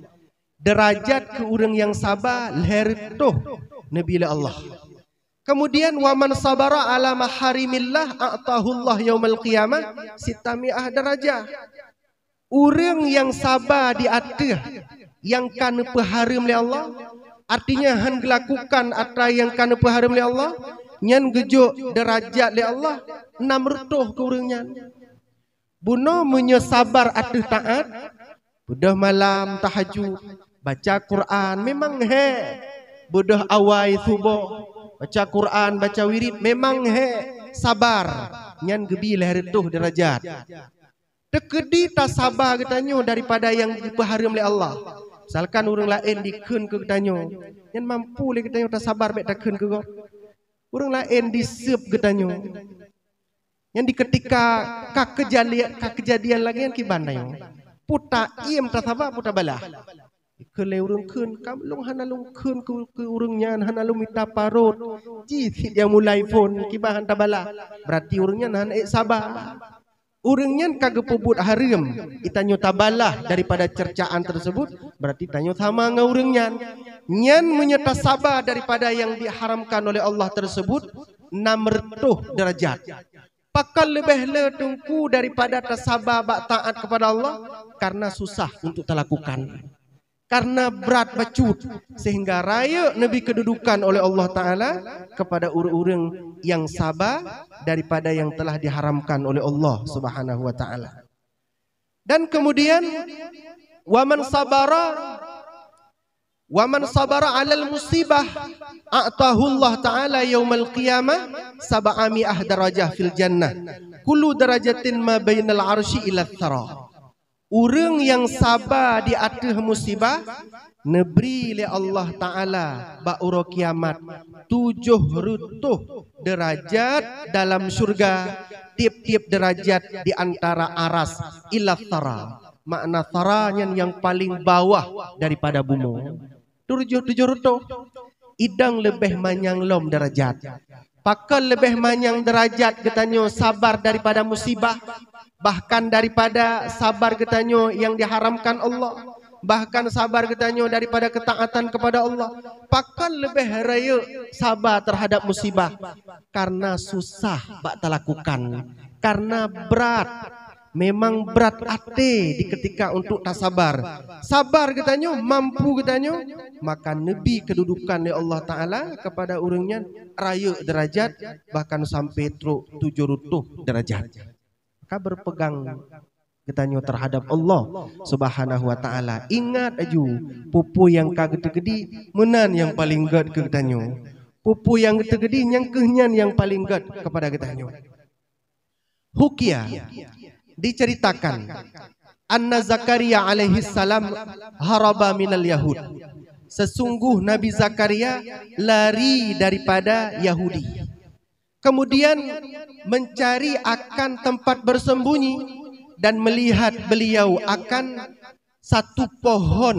Derajat ke urang yang sabar leher tuh nabi Allah. Kemudian waman sabara ala maharimillah a'tahullah yaumal qiyamah 600 derajat. Urang yang sabar di atas yang kan peharim oleh Allah, artinya han lakukan apa yang kan peharim oleh Allah, nyan gejuk derajat oleh Allah 600 ke urangnya. Buno menyesabar atas taat, budah malam tahajud, baca Quran memang budah awai subuh, baca Quran, baca wirid memang sabar, nyan gebi leher tuh derajat. Tekedi tak sabar katanya daripada yang dipeharim oleh Allah. Misalkan orang lain dikun ke katanya, yang mampu le katanya tak sabar baik tak kun ke kau. Orang lain disep katanya. Yang di ketika kejadian lagi yang kibandai. Puta iem tak sabar puta balah. Kele urang kun kamlung hanalung kun ke urangnya hanalung minta parut. Jit yang mulai phone kibahan tabala. Berarti urangnya han sabar. Urangnya kagak pebut harim, itanyo tabalah daripada cercaan tersebut, berarti tanyo sama dengan urangnya. Nyan menyata sabar daripada yang diharamkan oleh Allah tersebut 600 derajat. Pakal lebih le tungku daripada tersabar bak taat kepada Allah karena susah untuk terlakukan. karena berat bacut, sehingga raya Nabi kedudukan oleh Allah Ta'ala kepada orang-orang yang sabar daripada yang telah diharamkan oleh Allah Subhanahu wa Ta'ala. Dan kemudian waman sabara alal musibah a'tahu Allah Ta'ala yaumal qiyamah sab'ami'ah darajah fil jannah kullu darajatin ma bainal arsy ila thara. Orang yang sabar di atas musibah neberi oleh Allah Ta'ala ba'ura kiamat 700 derajat dalam syurga, tiap-tiap derajat di antara aras ila thara. Makna tharanya yang paling bawah daripada bumi. 700 idang lebih manyang lom derajat. Pakal lebih manyang derajat katanya sabar daripada musibah, bahkan daripada sabar katanya yang diharamkan Allah, bahkan sabar katanya daripada ketaatan kepada Allah. Pakal lebih raya sabar terhadap musibah karena susah bak terlakukan, karena berat. Memang berat hati di ketika untuk tak sabar. Sabar katanya, mampu katanya, maka Nabi kedudukan oleh Allah Ta'ala kepada orangnya raya derajat, bahkan sampai 700 derajat. Maka berpegang katanya terhadap Allah Subhanahu wa Ta'ala. Ingat aju, pupu yang kagede-gede menan yang paling gede ke katanya. Pupu yang gede-gede yang kehnyan yang paling gede kepada katanya. Hukia diceritakan anna Zakaria alaihi salam haraba minal Yahud. Sesungguh Nabi Zakaria lari daripada Yahudi. Kemudian mencari akan tempat bersembunyi dan melihat beliau akan satu pohon.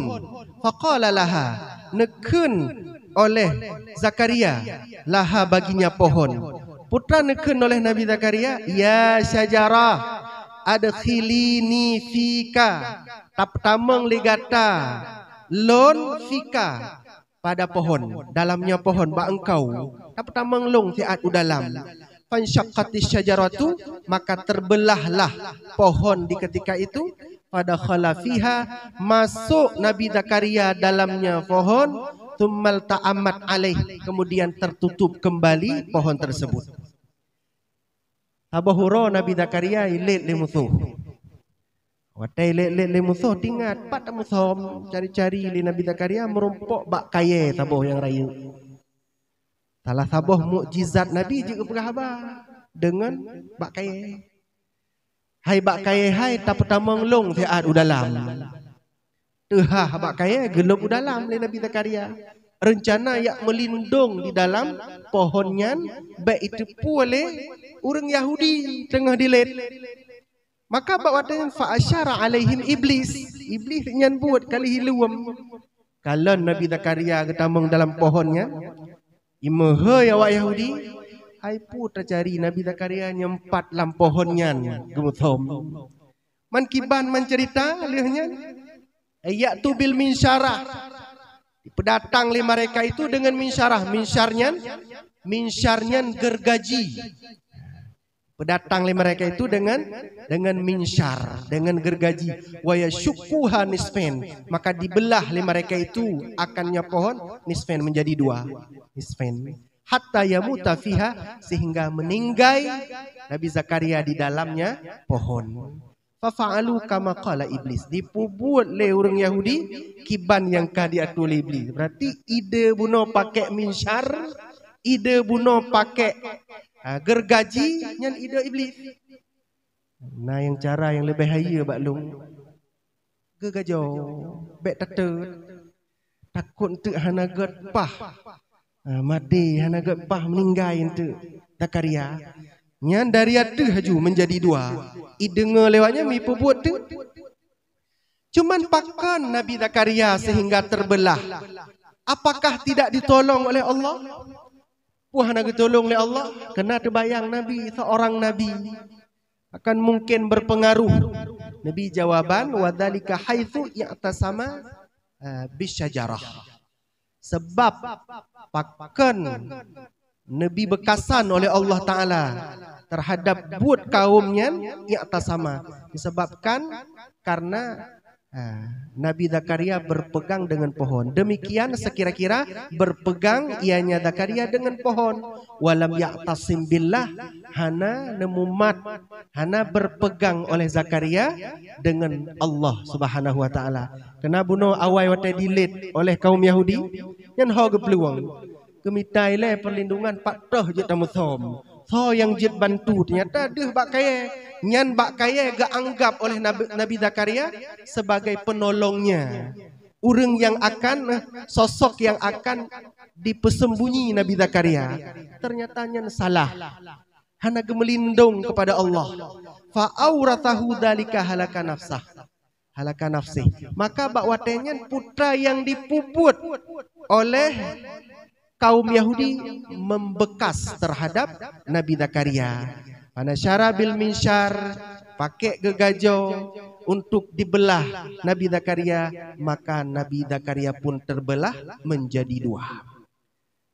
Faqala laha, nekun oleh Zakaria laha baginya pohon. Putra nekun oleh Nabi Zakaria, ya syajarah adkhilini fika, taptamang ligata lon fika, pada pohon, dalamnya pohon ba engkau taptamang long tiat udalam. Fansyaqqatis syajaratu, maka terbelahlah pohon di ketika itu. Pada khalafiha, masuk Nabi Zakaria dalamnya pohon. Tsummal ta'ammat alaih, kemudian tertutup kembali pohon tersebut. Abahura Nabi Zakaria ilit le musuh. Watai le musuh tingat pat musuh cari-cari le Nabi Zakaria merompok bak kaya taboh yang raya. Salah saboh mukjizat Nabi juga berkhabar dengan bak kaya. Hai bak kaya hai tak pertama ngelong tiat udalam. Tehah bak kaya gelap udalam le Nabi Zakaria. Rencana yang melindung di dalam pohonnya, baik itu boleh orang Yahudi tengah dilet. Maka bawatan fa asyara alaihim iblis. Iblis nyan buat kali hiluam. Kalau Nabi Zakaria ketamang dalam pohonnya, imaha ya wa Yahudi, hai putra cari Nabi Zakaria nyempat dalam pohonnya, gemuthom. Man kiban mencerita lihnya, ayat tu bil minsyarah. Pedatang le mereka itu dengan minsyarah, minsyarnya gergaji. Pedatang le mereka itu dengan minsyar, dengan gergaji. Wa yasyukkuha nisfain, maka dibelah le mereka itu akannya pohon nisfain menjadi dua. Nisfain. Hatta yamuta fiha, sehingga meninggai Nabi Zakaria di dalamnya pohon. Fafa'alu kama qala iblis, dipubuat le orang Yahudi kiban yang kadiatul iblis. Berarti ide buno pakai minsyar, ide buno pakai gergaji, yang ide iblis. Nah yang cara yang lebih haya baklung gegajo bek tatet takut tu hana getpah mati, hana getpah meninggai tu Zakaria. Nyan dari ada haju menjadi dua. Idengar lewatnya mi buat tu. Cuman pakan Nabi Zakaria sehingga terbelah. Apakah tidak ditolong oleh Allah? Puah nak ditolong oleh Allah. Kena terbayang Nabi seorang Nabi akan mungkin berpengaruh. Nabi jawaban wadzalika haitsu ya'tasama bisyajarah. Sebab pakan Nabi bekasan oleh Allah Ta'ala terhadap buat kaumnya, ia atas sama disebabkan karena Nabi Zakaria berpegang dengan pohon. Demikian sekira-kira berpegang ianya Zakaria dengan pohon. Walam ya'tasim billah, hana nemumat, hana berpegang oleh Zakaria dengan Allah Subhanahu wa taala. Kena bunuh awai wate dilit oleh kaum Yahudi yang hoge peluang. Kemitai le perlindungan patah je tamu thom. So yang jid bantu ternyata deh bak kaya. Nyan bak kaya gak anggap oleh Nabi Zakaria sebagai penolongnya. Orang yang akan, sosok yang akan dipesembunyi Nabi Zakaria. Ternyata nyan salah. Hana gemelindung kepada Allah. Fa'aurathahu dzalika halaka nafsah. Halaka nafsih. Maka bak watenyan putra yang dipuput oleh kaum Yahudi membekas terhadap Nabi Zakaria. Panasyara bil minsyar, pakai gegajo untuk dibelah Nabi Zakaria, maka Nabi Zakaria pun terbelah menjadi dua.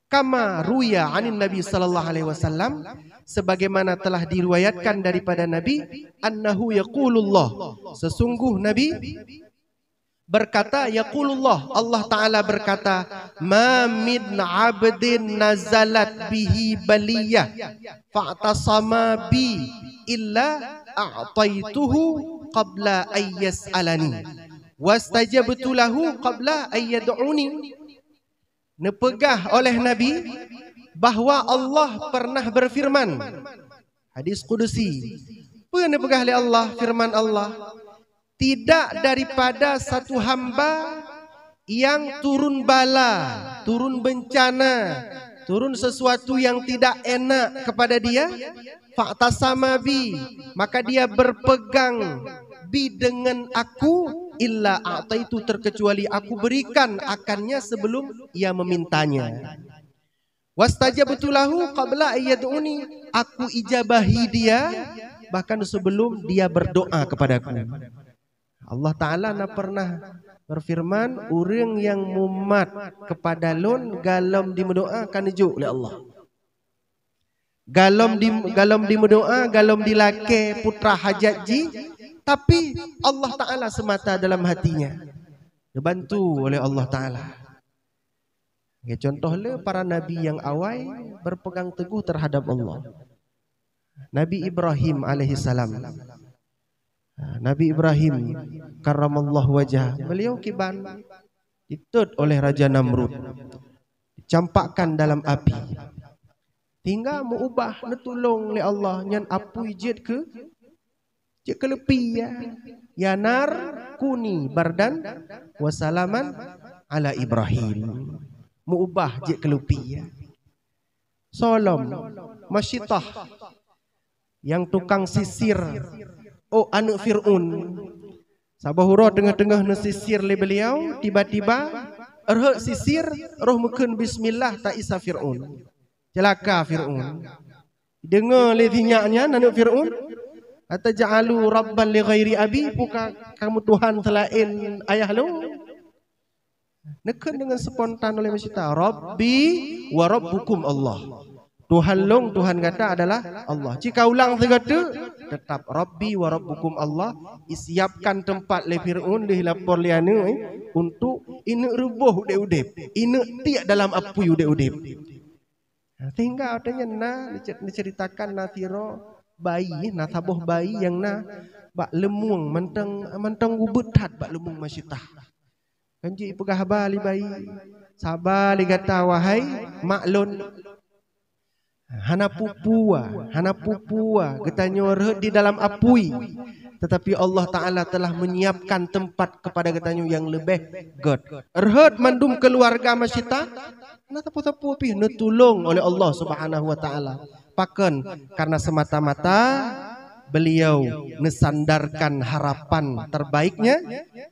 Kama ruya anin Nabi sallallahu alaihi wasallam, sebagaimana telah diriwayatkan daripada Nabi, annahu yaqulullah, sesungguh Nabi berkata, yaqulullah, Allah Ta'ala berkata, ma min abdin nazalat bihi baliyah fa'tasama bi illa a'taituhu qabla ayyas'alani wastajabtu lahu qabla ayyad'uni. Nepegah oleh Nabi bahawa Allah pernah berfirman, hadis Qudusi, pernah nepegah oleh Allah, firman Allah, tidak daripada satu hamba yang turun bala, turun bencana, turun sesuatu yang tidak enak kepada dia, fa'tasama bi, maka dia berpegang bi dengan aku, illa a'taitu, terkecuali aku berikan akannya sebelum ia memintanya. Wastajabtu lahu qabla ayyad'uni, aku ijabahi dia bahkan sebelum dia berdoa kepadaku. Allah Ta'ala nak pernah berfirman, orang yang mumat kepada lon galam di mendoa akan dijuk oleh Allah. Galam di mendoa, galam di lake putra hajat ji, tapi Allah Ta'ala semata dalam hatinya. Dibantu oleh Allah Ta'ala. Ya, contohnya para nabi yang awal berpegang teguh terhadap Allah. Nabi Ibrahim alaihissalam. Nabi Ibrahim karramallahu wajah, beliau kiban ditut oleh Raja Namrud, dicampakkan dalam api, tinggal mengubah netulung oleh Allah nyan apui jet ke lepi ya nar kuni bardan wasalaman ala Ibrahim, mengubah jet ke lepi ya. Solom Masyitah yang tukang sisir, oh anak Fir'un, sabahura tengah-tengah nasisir le beliau, tiba-tiba erhek sisir, roh meken bismillah tak isa Fir'un. Celaka Fir'un. Dengar le tinyaknya anak Fir'un, ataj'alu rabban li ghairi abi, bukan kamu Tuhan selain ayah lu? Neken dengan spontan oleh Masyitah, Rabbi wa rabbukum Allah. Tuhan long, Tuhan kata adalah Allah. Jika ulang segala tetap Rabbi wa rabbukum Allah. Isiapkan tempat le Fir'un di lapor liana untuk ini rubuh udip-udip, ini tiak dalam apui udip-udip. Tinggal adanya na diceritakan na tiro bayi, na tabuh bayi yang na bak lemung mentang gubetat bak lemung Masyitah. Kanji pegah bali bayi, sabar li kata wahai maklun, hana pupua getanyo rehet di dalam apui, tetapi Allah Ta'ala telah menyiapkan tempat kepada getanyo yang lebih god. Rehet mandum keluarga Masyitah, na tapu-tapu pi netulung oleh Allah Subhanahu wa Ta'ala. Paken karena semata-mata beliau nesandarkan harapan terbaiknya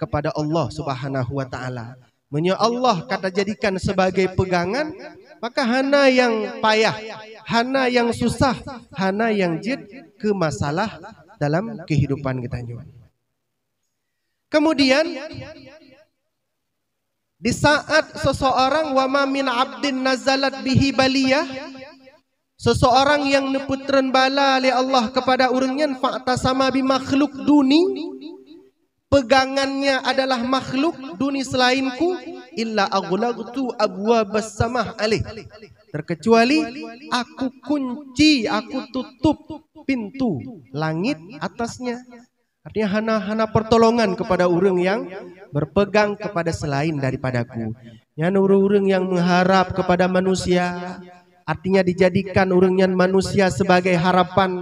kepada Allah Subhanahu wa Ta'ala. Menya Allah kata jadikan sebagai pegangan, maka hana yang payah, hana yang susah, hana yang jid ke masalah dalam kehidupan kita. Kemudian di saat seseorang wa ma min abdin nazalat bihi baliyah, seseorang yang neputren bala oleh Allah kepada orangnya, fa'tasama bi makhluk duni, pegangannya adalah makhluk duni selainku, illa aghlaqtu abwabas samah alaih, terkecuali aku kunci, aku tutup pintu langit atasnya. Artinya hana pertolongan kepada orang yang berpegang kepada selain daripadaku. Yang orang-orang yang mengharap kepada manusia, artinya dijadikan orangnya manusia sebagai harapan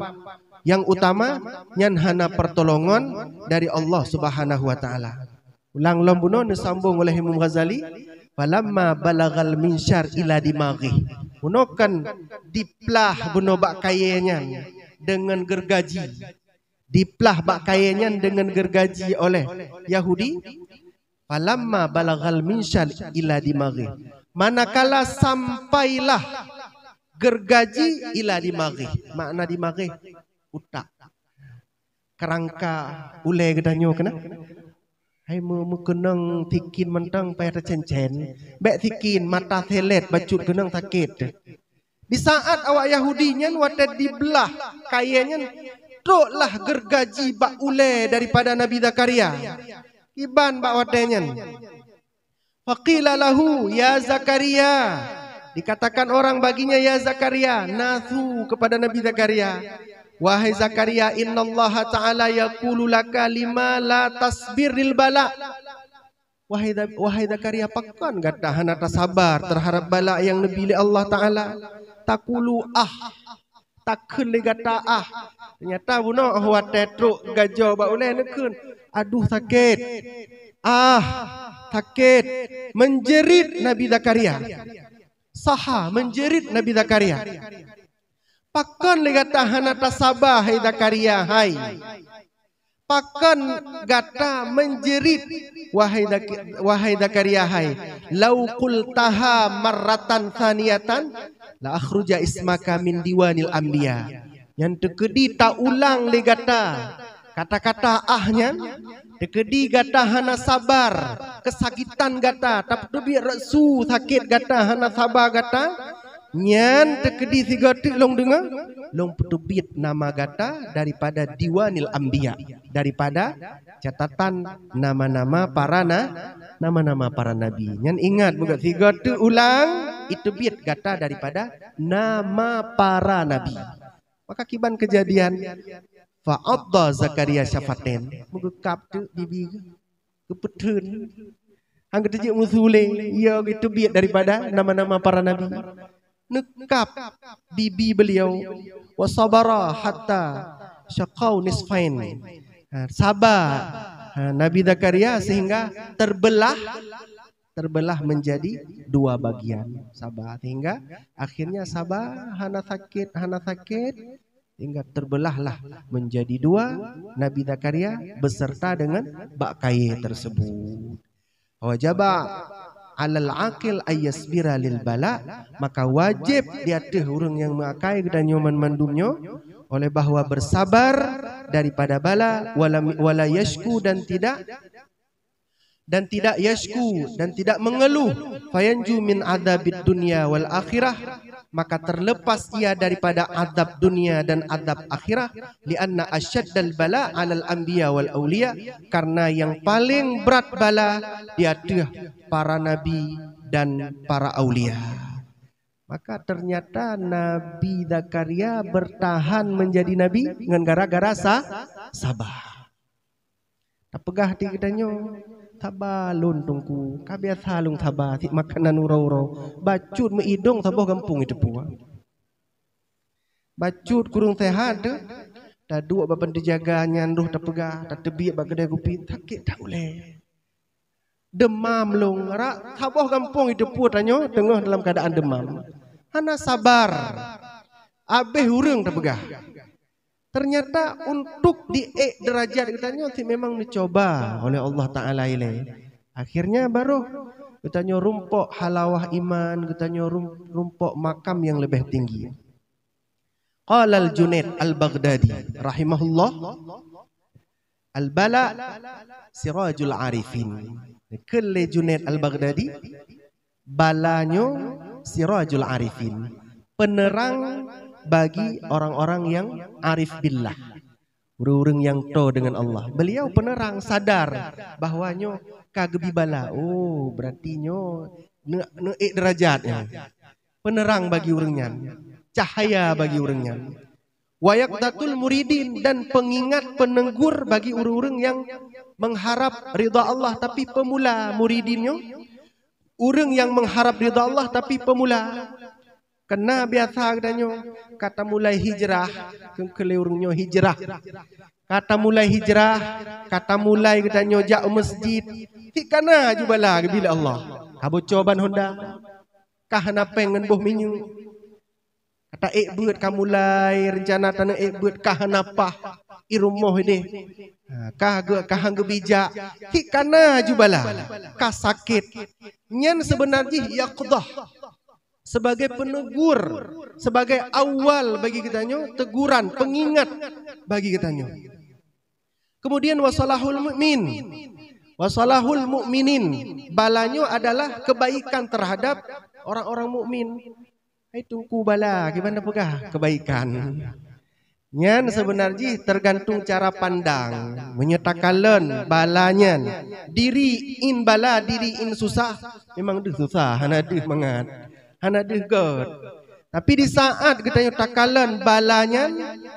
yang utama, yang hana pertolongan dari Allah Subhanahu wa taala. Ulang lambuno disambung oleh Imam Ghazali, falamma balagal minsyar ila dimaghi. Bunokan diplah buno bak kayenya dengan gergaji. Diplah bak kayenya dengan gergaji oleh Yahudi. Falamma balagal minsyar ila dimaghi. Manakala sampailah gergaji ila dimaghi. Makna dimaghi utak. Kerangka ule gedanyo kena. Hai mu kenang tikin mentang payah tercencen. Bek tikin mata telet bacut kenang sakit. Di saat awak Yahudinya wadah dibelah kayanya, troklah gergaji bak ule daripada Nabi Zakaria. Iban bak wadahnya. Faqila lahu ya Zakaria. Dikatakan orang baginya ya Zakaria. Nathu kepada Nabi Zakaria. Wahai Zakaria, innallaha ta'ala yaqulu laka lima la tasbiril bala. Wahai Zakaria, pakan gata hana sabar terhadap bala yang nabi Allah Ta'ala. Takulu takun le gata Ternyata buno ahwat tetruk gajo ba ulai nekun. Aduh sakit. Sakit. Menjerit Nabi Zakaria. Saha menjerit Nabi Zakaria. Pakan le gata hana tasabah hai Zakaria hai. Pakan gata menjerit wahai Zakaria hai. Lau qultaha marratan thaniyatan la akhruja ismaka min diwanil anbiya. Yang tekedi tak ulang le gata kata-kata ahnya. Tekedi gata hana sabar kesakitan gata tapi lebih resu sakit gata hana sabar gata. Nyan tekedi tiga tik long dengar long petubit nama gata daripada diwanil anbiya, daripada catatan nama-nama para nabi. Nyan ingat bukan tiga tik ulang itu bit gata daripada nama para nabi. Maka kiban kejadian fa'adda Zakaria syafaten mengekap tu bibi kepetun hang ketujuk musuling ya itu bit daripada nama-nama para nabi. Nekap bibi beliau wasabara hatta syaqau nisfain. Sabar Nabi Zakaria sehingga terbelah menjadi dua bagian. Sabar sehingga akhirnya sabar hana sakit hingga terbelahlah menjadi dua Nabi Zakaria beserta dengan bak kaye tersebut. Wajaba alal aqil ayyasbira lil bala, maka wajib di atas orang yang mengakai dan nyoman mandumnya oleh bahwa bersabar daripada bala wala yashku dan tidak mengeluh fayanju min adzabid dunya wal akhirah, maka terlepas ia daripada azab dunia dan azab akhirah. Lianna asyaddal bala alal anbiya wal auliya, karena yang paling berat bala di atas para nabi dan para aulia. Maka ternyata Nabi Zakaria bertahan menjadi nabi dengan gara-gara sabar. Tak pegah hati kitanya. Sabar lontongku, kabiasa lung sabar, si makanan urau-urau. Bacut meidong sabar gampung itu pun. Bacut kurung sehat, dah dua bapan dijaga nyanduh tak pegah, tak tebiak bak kedai kopi, sakit tak boleh. Demam long, sabar gampung itu pun tanya tengah dalam keadaan demam. Hana sabar, abeh urang tak pegah. Ternyata untuk derajat katanya memang dicoba oleh Allah Ta'ala ini. Akhirnya baru katanya rumpok halawah iman, katanya rumpok makam yang lebih tinggi. Qala al-Junaid al-Baghdadi rahimahullah, al-bala sirajul arifin. Kele Junaid al-Baghdadi, balanyo sirajul arifin, penerang bagi orang-orang yang arif billah. Urang yang to dengan Allah. Beliau penerang sadar bahwanya kagebi bala. Oh, berarti nyo neek derajatnya. Penerang bagi urangnya. Cahaya bagi urangnya. Wayaqdatul muridin, dan pengingat penenggur bagi urang-urang yang mengharap ridha Allah tapi pemula. Muridinnya urang yang mengharap ridha Allah tapi pemula. Kena biasa katanya kata mulai hijrah kelurungnya hijrah. Kata mulai hijrah, kata mulai katanya jak masjid. Hikana jubala bila Allah. Habo coban Honda. Kahana pengen boh minyu. Kata buat kamu mulai rencana tanah buat kahana apa irummoh deh. Kahang gebijak. Hikana jubala. Kah sakit. Nyan sebenarnya yaqdah. Sebagai penegur, sebagai awal bagi kitanya, teguran, pengingat bagi kitanya. Kemudian wasalahul mu'min, wasalahul mu'minin, balanya adalah kebaikan terhadap orang-orang mukmin. Itu ku bala, gimana pegah kebaikan. Nyan sebenarnya tergantung cara pandang, menyatakan balanya. Diri in bala, diri in susah, memang deh susah, hana deh mangat. Hana deh god. Tapi di saat kita takalan balanya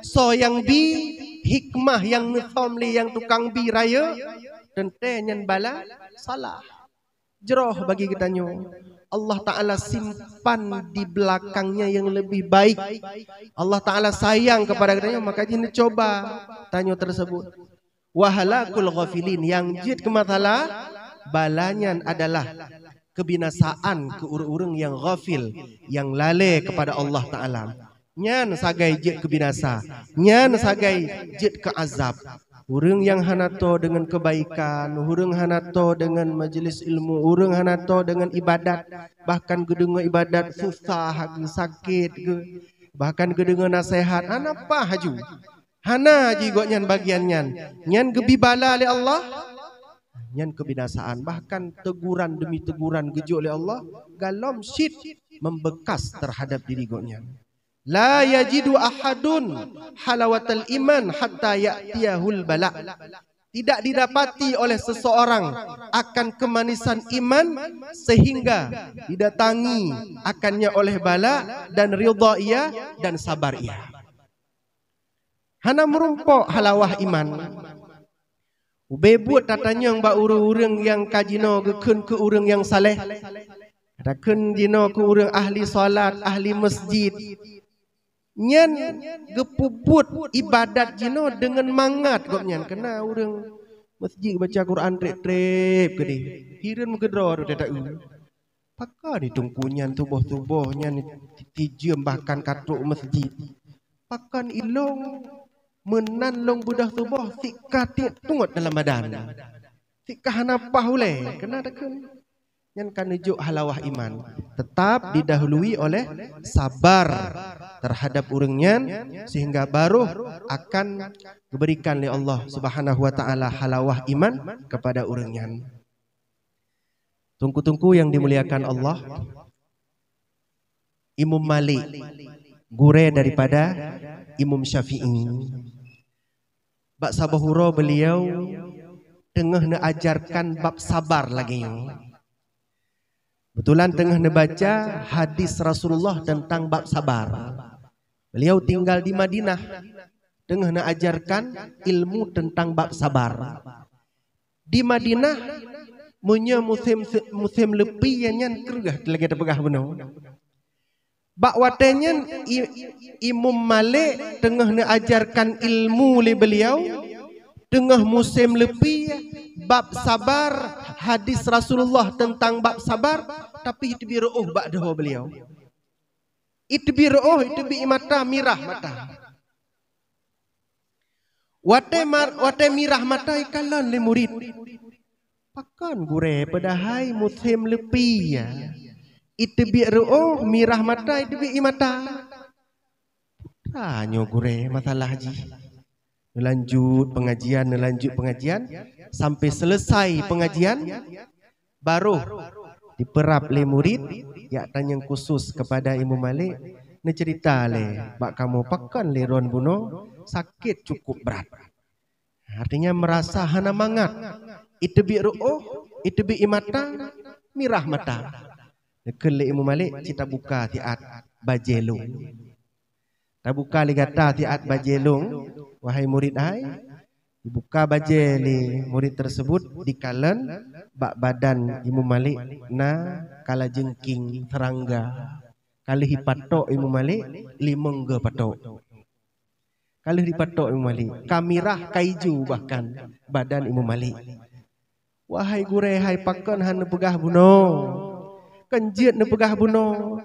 so yang bi hikmah yang nithomli yang tukang bi raya tentenyan bala salah. Jeroh bagi kita nyo. Allah Ta'ala simpan di belakangnya yang lebih baik. Allah Ta'ala sayang kepada kita, maka ini coba tanya tersebut. Wahalakul ghafilin, yang jid ke masalah balanya adalah kebinasaan ke urang-urang yang ghafil, yang lalai kepada Allah Ta'ala. Nyan sagai jid kebinasa, nyan sagai jid ke azab. Urang yang hanato dengan kebaikan, urang hanato dengan majlis ilmu, urang hanato dengan ibadat, bahkan gedung ibadat susah, sakit, bahkan gedung nasihat, apa haju? Hana jigo nyan bagian nyan gebi bala oleh Allah. Nyan kebinasaan, bahkan teguran demi teguran gejo oleh Allah galom syid membekas terhadap diri gonya. La yajidu ahadun halawatal iman hatta ya'tiyahul bala. Tidak didapati oleh seseorang akan kemanisan iman sehingga didatangi akannya oleh bala dan ridha ia dan sabar ia. Hana merumpok halawah iman. Bebut tatanya yang ba urang yang kajino gekun ke urang yang saleh. Rakun jino ke urang ahli salat, ahli masjid. Nyan gepuput ibadat jino dengan mangat kok nyan. Kena urang masjid baca Quran trep-trep ke deh. Hireun megedro tu tak u. Pakar ditungku nyan tubuh-tubuh nyan tijem bahkan katuk masjid. Pakan ilong menan long budah tubuh sikah tungut dalam badan. Sikah napah uleh. Kena takun. Yang kan nujuk halawah iman. Tetap didahului oleh sabar terhadap urangnya sehingga baru akan diberikan oleh Allah Subhanahu wa taala halawah iman kepada urangnya. Tungku-tungku yang dimuliakan Allah. Imam Malik gure daripada Imam Syafi'i. Bak sabahuro beliau tengah ajarkan bab sabar lagi. Betulan tengah baca hadis Rasulullah tentang bab sabar. Beliau tinggal di Madinah, tengah ajarkan ilmu tentang bab sabar. Di Madinah punya musim lebih yang kerugah lagi terpegah benar. Bak watenya Imam Malik tengah ajarkan ilmu le beliau tengah musim lebih bab sabar, hadis Rasulullah tentang bab sabar, tapi itu biroh bak dah beliau. Itu biroh, itu bi mata mirah mata. Wate mirah mata ikalan le murid. Pakan gure padahai musim lebih ya. Itu biroh mirah mata, itu bi mata. Tanyo gure masalah haji. Lanjut pengajian sampai selesai pengajian baru diperap le murid ya tanya khusus kepada Imam Malik ne cerita le bak kamu pakan le ron buno sakit cukup berat Artinya merasa hana mangat. Itebi ru'uh, itebi imata, mirah mata. Nekele Imam Malik cita buka tiat bajelung. Tak buka li kata tiat bajelung, wahai murid hai, dibuka bajeli murid tersebut dikalan bak badan Imam Malik na kala jengking terangga. Kali hipatok Imam Malik limengga patok. Kali hipatok Imam Malik kamirah kaiju bahkan badan Imam Malik. Wahai gure hai pakon han pegah buno. Kenjiat ne pegah buno.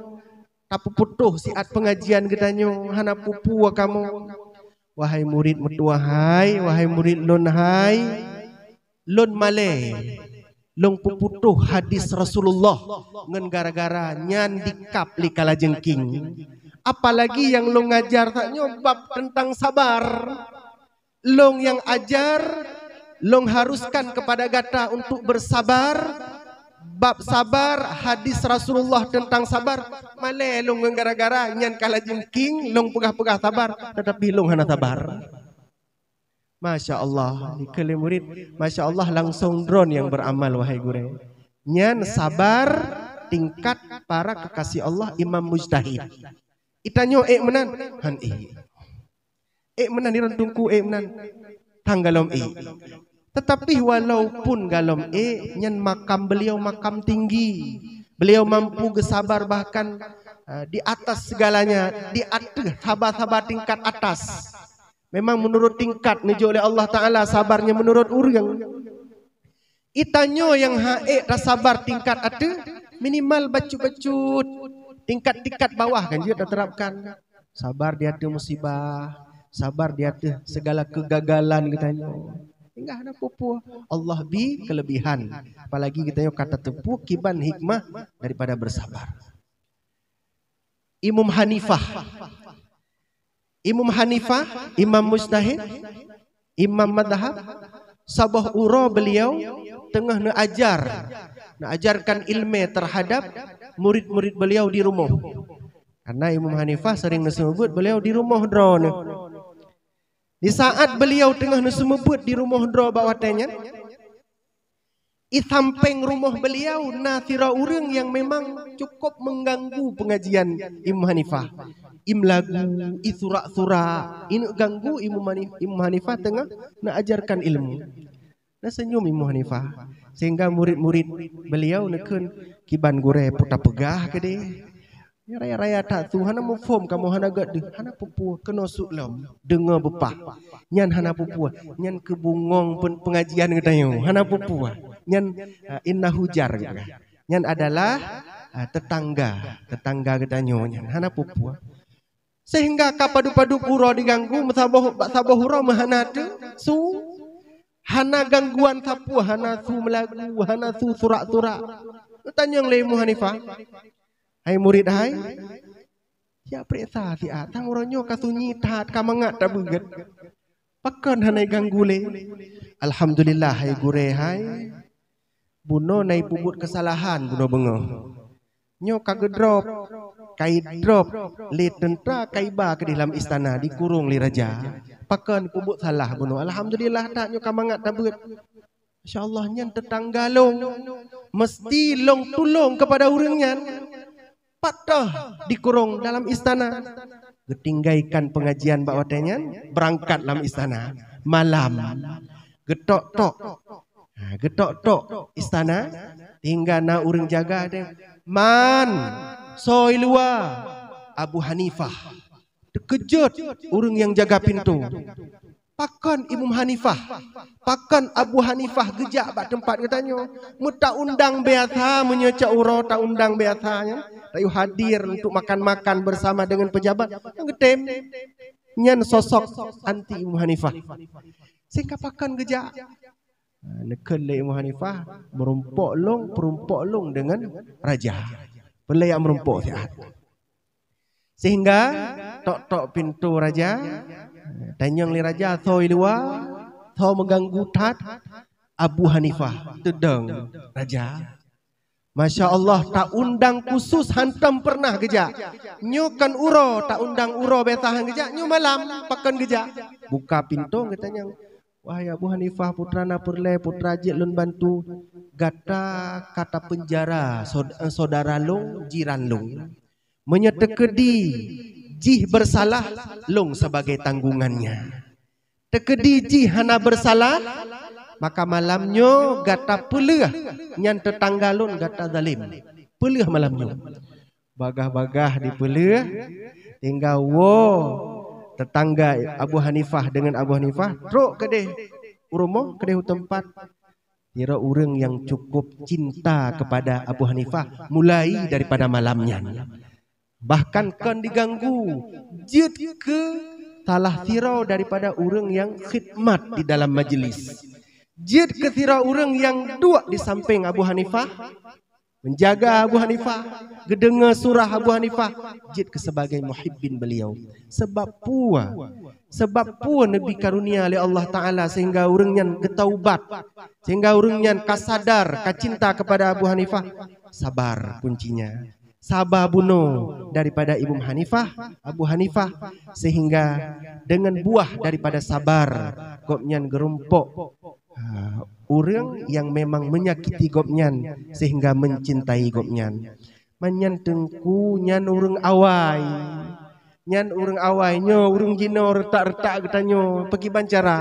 Tapu putuh siat pengajian gedanyo hana pupu kamu. Wahai murid mutua hai, wahai murid lon hai, lon male, long puputuh hadis Rasulullah ngen gara-gara nyan dikap li kala jengking. Apalagi yang long ngajar tak nyobab tentang sabar. Long yang ajar, long haruskan kepada gata untuk bersabar. Bab sabar, hadis Rasulullah tentang sabar. Male long gara-gara nyan kala jengking, long pegah-pegah sabar, tetapi long hana sabar. Masya Allah, dikele murid, Masya Allah langsung drone yang beramal wahai gure. Nyan sabar tingkat para kekasih Allah imam mujtahid. Itanyo menan, han menan dirantungku menan, tanggalom Tetapi walaupun galom nyan makam beliau makam tinggi. Beliau mampu bersabar bahkan di atas segalanya, di atas sabar-sabar tingkat atas. Memang menurut tingkat nuju oleh Allah Ta'ala sabarnya menurut urang. Itanyo yang tak sabar tingkat atas minimal bacut-bacut. Tingkat-tingkat bawah kan dia terapkan. Sabar di atas musibah, sabar di atas segala kegagalan katanya. Enggak ada pupu. Allah bi kelebihan. Apalagi kita yuk kata tepu kiban hikmah daripada bersabar. Imam Hanifah, imam mujtahid, imam madhab, sabah uro beliau tengah ajarkan ilmu terhadap murid-murid beliau di rumah. Karena Imam Hanifah sering disebut beliau di rumah drone. Di saat beliau tengah nesumebut di rumah dro bawatanya, di samping rumah beliau nasira urang yang memang cukup mengganggu pengajian Imam Hanifah. Imlagu, isura-sura, ini ganggu Imam Hanifah tengah nak ajarkan ilmu. Nah senyum Imam Hanifah, sehingga murid-murid beliau nekun kiban gure puta pegah ke deh. Raya-raya tak tu hana mufum kamu hana gad hana pupu kena suklam dengar bepah nyan hana pupu nyan kebungong pengajian ngetayo hana pupu nyan inna hujar nyan adalah tetangga ketanyo nyan hana pupu sehingga kapadu-padu pura diganggu sabah hura mahana tu su hana gangguan sapu hana su melagu hana su surak-surak tanya yang lemu Hanifah. Hai murid hai, ya periksa si tang oronyo kasunyi taat kamangat tak beget. Pakan hanai ganggule. Alhamdulillah hai gure hai. Buno nai pubut kesalahan buno bengoh. Nyo kagedrop, kai drop, li tentera kai ba ke dalam istana dikurung li raja. Pakan pubut salah buno. Alhamdulillah tak nyo kamangat tak beget. Insyaallah nyan tetangga long mesti long tulung kepada urangnya. Patah dikurung dalam istana. Getinggaikan pengajian bawatanya berangkat dalam istana malam. Getok-tok istana tinggal na urang jaga ada. Man soi luar Abu Hanifah. Terkejut urang yang jaga pintu. Pakan Imam Hanifah, pakan Abu Hanifah gejak bak tempat katanya. Muta undang biasa menyecak uro tak undang biasanya. Tayu hadir untuk makan-makan bersama dengan pejabat. Ngetem nyan sosok anti Imam Hanifah. Sehingga pakan gejak. Nekele Imam Hanifah merumpok long dengan raja. Pelayak merumpok sihat. Sehingga tok pintu raja. Tanyang li raja thoi luar, thoi mengganggu tat Abu Hanifah tedeng raja. Masya Allah tak undang khusus hantam pernah gejak. Nyokan uro tak undang uro betahan gejak. Nyo malam pakan gejak. Buka pintu katanya. Wahai Abu Hanifah putrana perle putra je lun bantu gata kata penjara saudara long jiran long menyetekedi jih bersalah long sebagai tanggungannya. Tekedi jih hana bersalah maka malamnya gata peleh nyan tetangga lun gata zalim. Peleh malamnya. Bagah-bagah dipeleh tinggal tetangga Abu Hanifah dengan Abu Hanifah truk kedeh urumo kedeh tempat kira orang yang cukup cinta kepada Abu Hanifah mulai daripada malamnya bahkan kan diganggu jid ke talah tirau daripada orang yang khidmat di dalam majlis jid ke tirau orang yang dua di samping Abu Hanifah menjaga Abu Hanifah, gedengar surah Abu Hanifah, jid ke sebagai muhibbin beliau. Sebab pua Nabi karunia oleh Allah Ta'ala sehingga orang yang ketaubat, sehingga orang yang kasadar, kacinta kepada Abu Hanifah. Sabar kuncinya. Sabar bunuh daripada Imam Hanifah, Abu Hanifah, sehingga dengan buah daripada sabar, gopnyan gerumpuk. Orang yang memang menyakiti gopnyan sehingga mencintai gopnyan. Manyan tengku nyan urang awai. Nyan urang awai nyo urang jino retak-retak getanyo pergi bancara.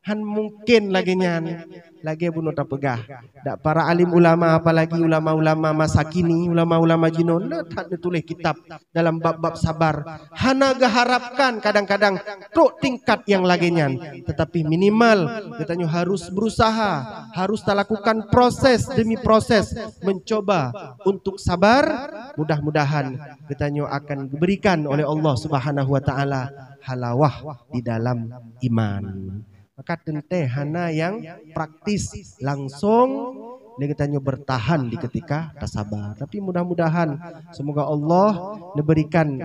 Han mungkin lagi nyan lagi bunuh tak pegah. Dak para alim ulama apalagi ulama-ulama masa kini, ulama-ulama jino tak tulis kitab dalam bab-bab sabar. Hana gaharapkan kadang-kadang tok tingkat yang lagi nyan, tetapi minimal katanya harus berusaha, harus lakukan proses demi proses mencoba untuk sabar. Mudah-mudahan katanya akan diberikan oleh Allah Subhanahu wa taala halawah di dalam iman. Maka tente hana yang praktis langsung dia katanya bertahan di ketika tasabar. Tapi mudah-mudahan semoga Allah memberikan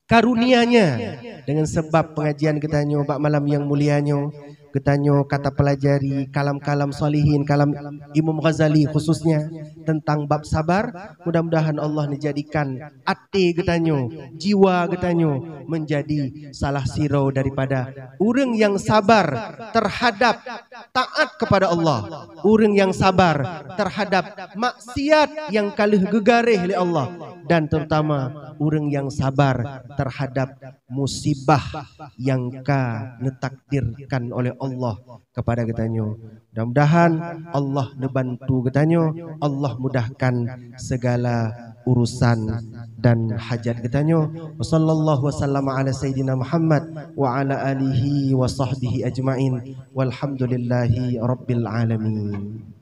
karunia-Nya dengan sebab pengajian katanya bab malam yang mulianya katanya kata pelajari kalam-kalam solihin, kalam Imam Ghazali khususnya tentang bab sabar. Mudah-mudahan Allah menjadikan hati katanya, jiwa katanya menjadi salah sirau daripada orang yang sabar terhadap taat kepada Allah, orang yang sabar terhadap maksiat yang kalih gegarih oleh Allah, dan terutama orang yang sabar terhadap musibah yang netakdirkan oleh Allah kepada katanya. Mudah-mudahan Allah membantu katanya, Allah mudahkan segala urusan dan hajat katanya. Wassallallahu wasallam ala sayyidina Muhammad wa ala alihi wa sahbihi ajmain walhamdulillahi rabbil alamin.